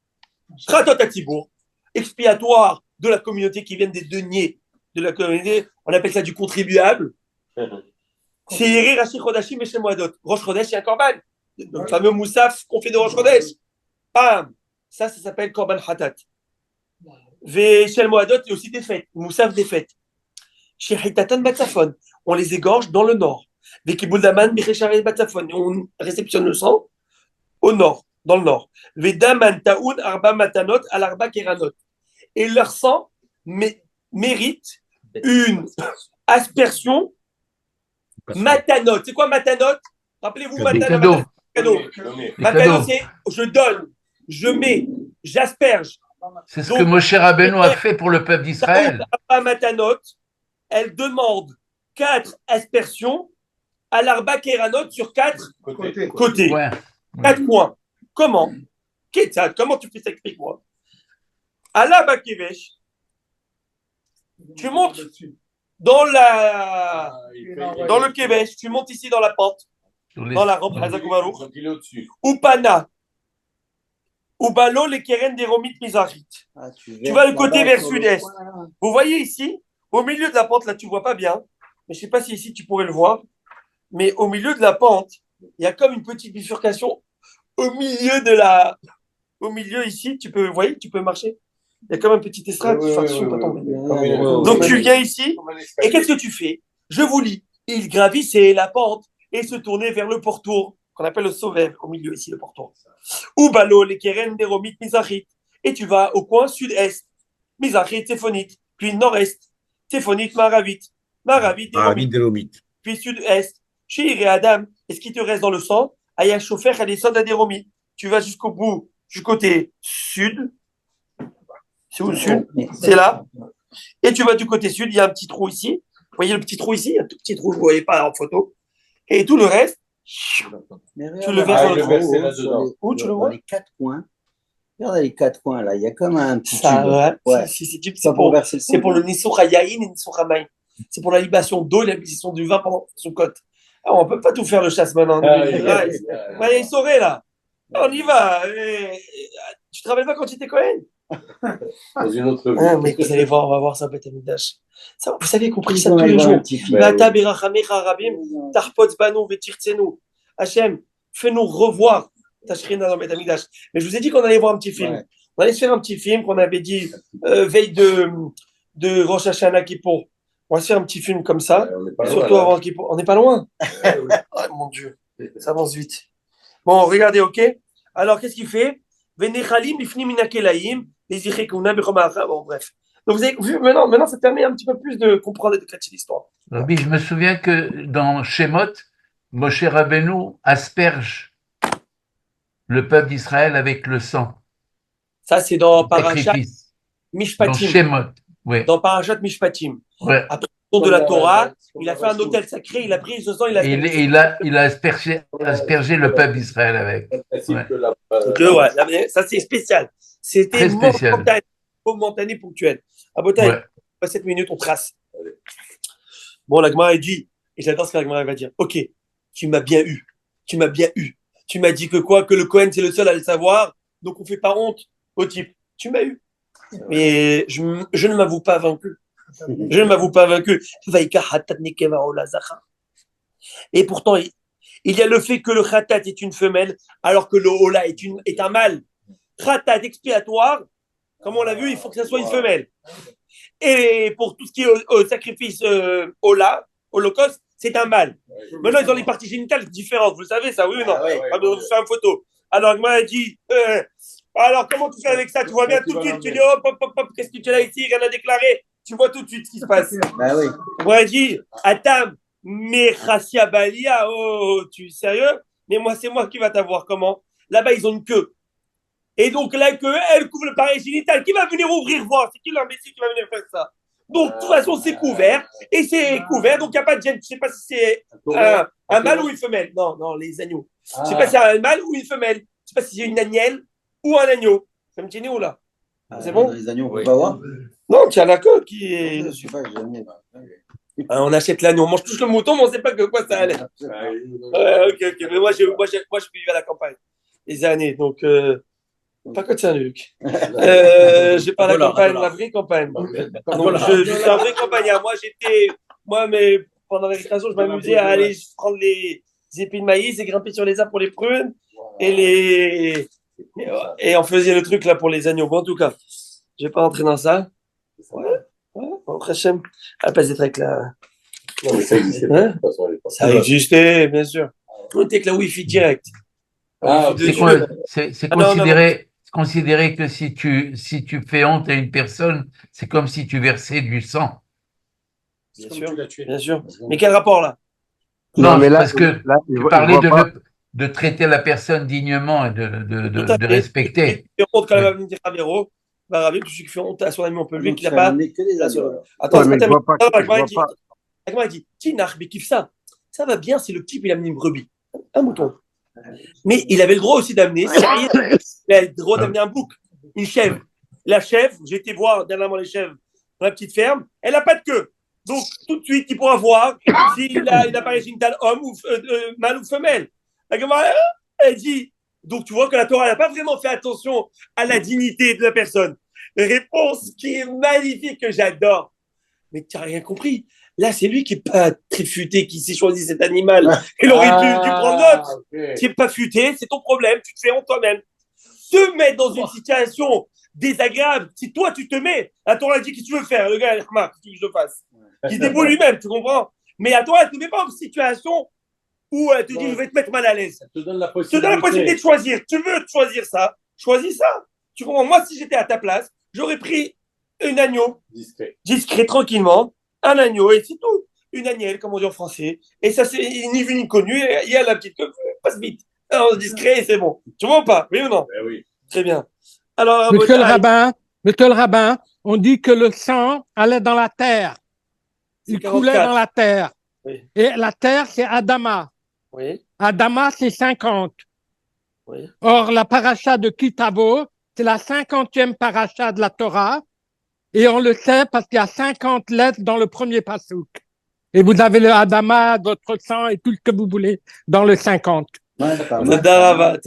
Kratot Atibour, expiatoire de la communauté qui viennent des deniers de la communauté. On appelle ça du contribuable. C'est Yeri Rashi Chodashim et Shemoadot. Rosh Chodesh, c'est un korban. Le fameux Moussaf qu'on fait de Rosh Chodesh. Bam! Ça s'appelle Korban Hatat. Shel Moadot, il y a aussi des fêtes. Moussaf des fêtes. Chez Hitatan Batsafon, on les égorge dans le nord. Vekibuldaman, Michesharet Batsafon, on réceptionne le sang au nord, dans le nord. Vedaman Taoun, Arba Matanot, Al Arba Keranot. Et leur sang mérite une aspersion matanot. C'est quoi matanot? Rappelez-vous matanot. Matanot, c'est je donne, je mets, j'asperge. C'est ce que Moshe Rabbeinu a fait pour le peuple d'Israël. Matanot, elle demande 4 aspersions à l'arba kéranot sur 4 côtés. Ouais. 4 points. Comment? Comment tu fais ça? Explique-moi. À l'arba kevesh, tu montes dans le kevesh, tu montes ici dans la pente, dans la rampe, ou pana, ou balo les keren des romites mizrachit. Tu vas le côté vers sud-est. Vous voyez ici, au milieu de la pente, là, tu vois pas bien. mais je ne sais pas si ici tu pourrais le voir, mais au milieu de la pente, il y a comme une petite bifurcation au milieu ici, vous voyez, tu peux marcher. Il y a comme un petit estrade, attention, pas tomber. Donc tu viens ici, et qu'est-ce que tu fais? Je vous lis. Il gravissait la pente et se tournait vers le pourtour, qu'on appelle le Sovev, au milieu ici, le pourtour. Ou balo, les keren des romites mizrachit. Et tu vas au coin sud-est, mizrachit, téphonite, puis nord-est, téphonite, maravite, maravite, Maravite des Lomites. puis sud-est, chez et Adam. Et ce qui te reste dans le sang, Aya Chofer, elle est sonde des romites. Tu vas jusqu'au bout, du côté sud. C'est où le sud? C'est là. Et tu vas du côté sud, il y a un petit trou ici. Vous voyez le petit trou ici? Un tout petit trou, vous ne voyez pas en photo. Et tout le reste, tu le verses dans le trou. Où tu le vois? Dans les 4 coins. Regarde les 4 coins là, il y a comme un petit tube. Ouais. C'est pour le Nissoura Yahin et Nissoura Maïn. C'est pour la libation d'eau et la libation du vin pendant son côte. Ah, on ne peut pas tout faire le chasse maintenant. Il saurait là. On y va. Tu te rappelles pas quand tu étais Cohen? Dans une autre vie. Mais vous allez voir, on va voir ça, Beth Amidash. Vous savez qu'on prie ça tous les jours. Hachem, fais-nous revoir ta shrina dans Beth Amidash. Mais je vous ai dit qu'on allait voir un petit film. Ouais. On allait se faire un petit film qu'on avait dit veille de Rosh Hashanah Kippour. On va se faire un petit film comme ça. Surtout avant Kippour. On n'est pas loin. Oh mon Dieu, ça avance vite. Bon, regardez, ok. Alors, qu'est-ce qu'il fait? Bon, bref. Donc, vous avez vu, maintenant, ça permet un petit peu plus de comprendre et de catcher l'histoire. Rabbi, je me souviens que dans Shemot, Moshe Rabbeinu asperge le peuple d'Israël avec le sang. Ça, c'est dans Parashat Mishpatim. Dans Shemot, oui. Dans Parashat Mishpatim. Ouais. Après le de la Torah, il a fait un autel sacré, il a pris ce sang, il a aspergé le peuple d'Israël avec. Ouais. Ça, c'est spécial. C'était momentané, ponctuel. À Botaï, 7 minutes, on trace. Bon, la Gemara, elle dit, et j'adore ce que la Gemara va dire. Ok, tu m'as bien eu. Tu m'as dit que quoi? Que le Cohen, c'est le seul à le savoir. Donc, on fait pas honte au type. Tu m'as eu. Mais je ne m'avoue pas vaincu. Et pourtant, il y a le fait que le khatat est une femelle, alors que le hola est un mâle. Khatat expiatoire, comme on l'a vu, il faut que ça soit une femelle. Et pour tout ce qui est au sacrifice hola, holocauste, c'est un mâle. Maintenant, ils ont les parties génitales différentes. Vous le savez, ça, oui ou non? On fait une photo. Alors, moi, elle dit, alors, comment tu fais avec ça? Tu vois bien tout de suite. Tu dis, hop, qu'est-ce que tu as ici? Rien à déclarer. Tu vois tout de suite ce qui se passe. Moi, elle dit, Atam, Mechassia Balia, tu es sérieux? Mais moi, c'est moi qui va t'avoir. Comment? Là-bas, ils ont une queue. Et donc, la queue, elle couvre le pareil génital. Qui va venir ouvrir voir? C'est qui l'imbécile qui va venir faire ça? Donc, de toute façon, c'est couvert. Et c'est couvert. Donc, il n'y a pas de gêne. Je ne sais pas si c'est un mâle ou une femelle. Non, les agneaux. Je ne sais pas si c'est un mâle ou une femelle. Je ne sais pas si c'est une agnelle ou un agneau. Ça me tient où là? C'est bon? Les agneaux, on peut pas voir? Non, tu as la queue qui est. On achète l'agneau, on mange tous le mouton, mais on ne sait pas que quoi ça allait. Ok. Mais moi, je vivais à la campagne des années, donc pas que de Saint-Luc. J'ai pas la campagne, la vraie campagne. Donc, je suis un vrai campagnard. Mais pendant la récréation, je m'amusais à aller prendre les épis de maïs et grimper sur les arbres pour les prunes et on faisait le truc là pour les agneaux. Bon, en tout cas, je vais pas rentrer dans ça. Hachem, elle passe des trucs là. Non, mais ça existait pas. De toute façon, ça existait, bien sûr. On était avec la Wi-Fi direct. C'est considéré que si tu fais honte à une personne, c'est comme si tu versais du sang. Bien sûr. Mais quel rapport là? Non, mais là, parce que tu parlais de traiter la personne dignement et de respecter. Et honte quand elle va venir à Véro. Rabbi, tout celui qui fait honte à son ami, on peut lui qu'il n'a pas. Attends, dit, Tinach, mais kiffe ça. Ça va bien si le type, il a amené une brebis, un mouton. Mais il avait le droit aussi d'amener, il avait le droit d'amener un bouc, une chèvre. La chèvre, j'ai été voir dernièrement les chèvres dans la petite ferme, elle n'a pas de queue. Donc, tout de suite, il pourra voir s'il a une appareil génital homme ou mâle ou femelle. Elle dit, donc tu vois que la Torah n'a pas vraiment fait attention à la dignité de la personne. Réponse qui est magnifique, que j'adore. Mais tu n'as rien compris. Là, c'est lui qui n'est pas très futé, qui s'est choisi cet animal. Il aurait dû prendre l'autre. Tu n'es pas futé, c'est ton problème. Tu te fais honte toi-même. Te mettre dans une situation désagréable, si toi tu te mets, à toi, on a dit qu'est-ce que tu veux faire, le gars, il remarque, qu'est-ce que je le fasse. Qui se débrouille lui-même, tu comprends? Mais à toi, elle ne te met pas en situation où elle te dit, je vais te mettre mal à l'aise. Je te donne la Je te donne la possibilité de choisir. Tu veux choisir ça, choisis ça. Tu comprends? Moi, si j'étais à ta place, j'aurais pris un agneau. Discret, tranquillement. Un agneau, et c'est tout. Une agnelle, comme on dit en français. Et ça, c'est ni vu ni connu. Il y a la petite queue, passe vite. Alors, discret, c'est bon. Tu vois ou pas? Oui ou non? Oui. Très bien. Alors, Monsieur le rabbin, on dit que le sang allait dans la terre. Il coulait dans la terre. Oui. Et la terre, c'est Adama. Oui. Adama, c'est 50. Oui. Or, la paracha de Kitavo, c'est la 50e paracha de la Torah. Et on le sait parce qu'il y a 50 lettres dans le premier passouk. Et vous avez le Adama, votre sang et tout ce que vous voulez dans le 50. Tadarava.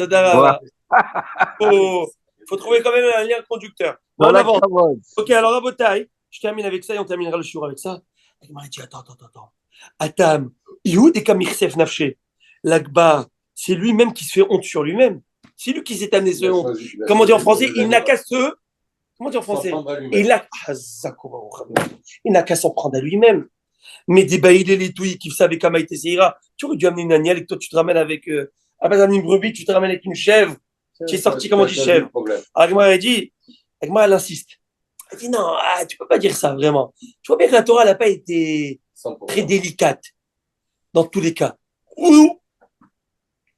Faut trouver quand même un lien conducteur. Dans En la avant. kavod. Ok, alors à Botaï, je termine avec ça et on terminera le jour avec ça. Il m'a dit, attends. Atam, Youd et Kamirsef Nafché. L'Akba, c'est lui-même qui se fait honte sur lui-même. C'est lui qui s'est amené ce honte. Comment on dit en français? Il n'a qu'à se. Comment on dit en français? Il n'a qu'à s'en prendre à lui-même. Mais des baïlés, les touilles qui savent comment il t'essayera. Tu aurais dû amener une agnelle et que toi tu te ramènes avec. À base d'amener une brebis, tu te ramènes avec une chèvre. Qui est sortie, comment on dit chèvre. Alors, elle dit, elle insiste. Elle dit non, tu peux pas dire ça, vraiment. Tu vois bien que la Torah n'a pas été très délicate dans tous les cas. Où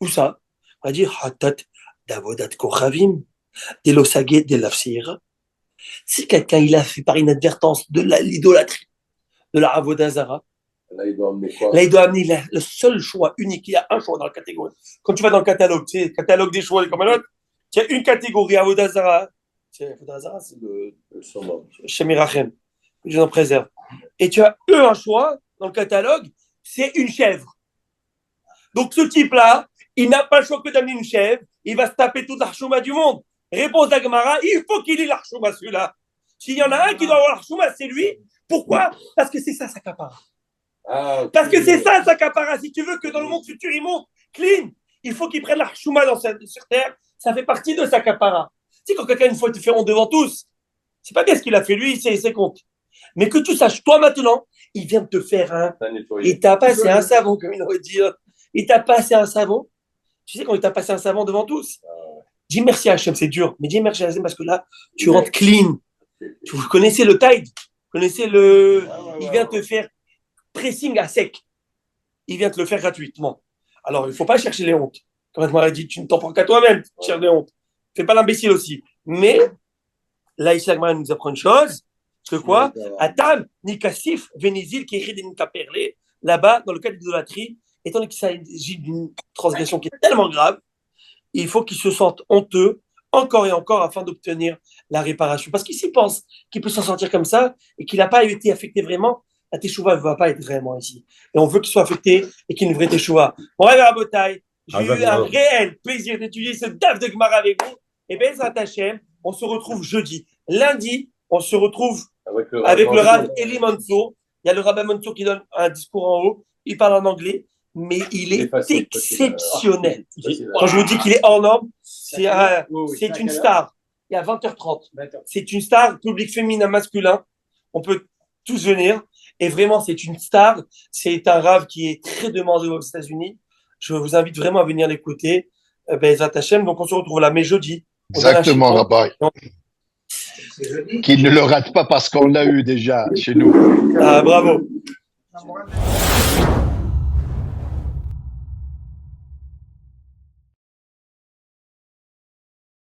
ça? On va dire, hatat davodat kochavim, delosagé de l'afsir. Si quelqu'un, il a fait par inadvertance de l'idolâtrie, de la avodazara, là, il doit amener quoi? Là, il doit amener le seul choix unique. Il y a un choix dans la catégorie. Quand tu vas dans le catalogue, tu sais, le catalogue des choix, comme un autre, il y a une catégorie, Avodazara. Avodazara, c'est le Shemirachem. Que Dieu en préserve. Et tu as un choix dans le catalogue, c'est une chèvre. Donc, ce type-là, il n'a pas le choix que d'amener une chèvre. Il va se taper toute l'archouma du monde. Réponse d'Agmara, il faut qu'il ait l'archouma, celui-là. S'il y en a un qui doit avoir l'archouma, c'est lui. Pourquoi? Parce que c'est ça, sa capara. Parce que c'est ça, sa capara. Si tu veux que dans le monde futur, il monte clean, il faut qu'il prenne l'archouma sur terre. Ça fait partie de sa capara. Si quand quelqu'un, une fois, te fait honte devant tous, c'est pas bien ce qu'il a fait, lui, c'est compte. Mais que tu saches, toi, maintenant, il vient de te faire un. Il t'a passé un savon, comme il aurait dit. Il t'a passé un savon. Tu sais, quand il t'a passé un savon devant tous, dis merci à Hachem, c'est dur. Mais dis merci à Hachem parce que là, tu rentres clean. Vous connaissez le Tide. Vous connaissez le. Il vient te faire pressing à sec. Il vient te le faire gratuitement. Alors, il ne faut pas chercher les hontes. Comme je m'aurais dit, tu ne t'en prends qu'à toi-même, tu cherches des hontes. Fais pas l'imbécile aussi. Mais, là, ici, Agmara nous apprend une chose. Que quoi? Atam, Nikassif, Vénézil, qui écrit des Nikaperlé, là-bas, dans le cas de l'idolâtrie, étant donné qu'il s'agit d'une transgression qui est tellement grave, il faut qu'il se sente honteux encore et encore afin d'obtenir la réparation. Parce qu'il s'y pense qu'il peut s'en sortir comme ça et qu'il n'a pas été affecté vraiment. La teshuva ne va pas être vraiment ici. Et on veut qu'il soit affecté et qu'il y ait une vraie teshuva. Bon, à Botaï, j'ai eu un réel plaisir d'étudier ce daf de Gemara avec vous. Et bien, Hashem, on se retrouve jeudi. Lundi, on se retrouve avec le Rav Eli Mansour. Il y a le Rav Mansour qui donne un discours en haut. Il parle en anglais, mais il est exceptionnel. Quand je vous dis qu'il est hors norme, c'est une star. Il y a 20h30. C'est une star, public féminin, masculin. On peut tous venir. Et vraiment, c'est une star. C'est un Rav qui est très demandé aux États-Unis. Je vous invite vraiment à venir l'écouter. Bezrat Hashem. Donc, on se retrouve là, mais jeudi. Exactement, Rabbi. Qu'il ne le rate pas parce qu'on l'a eu déjà chez nous. Ah, bravo.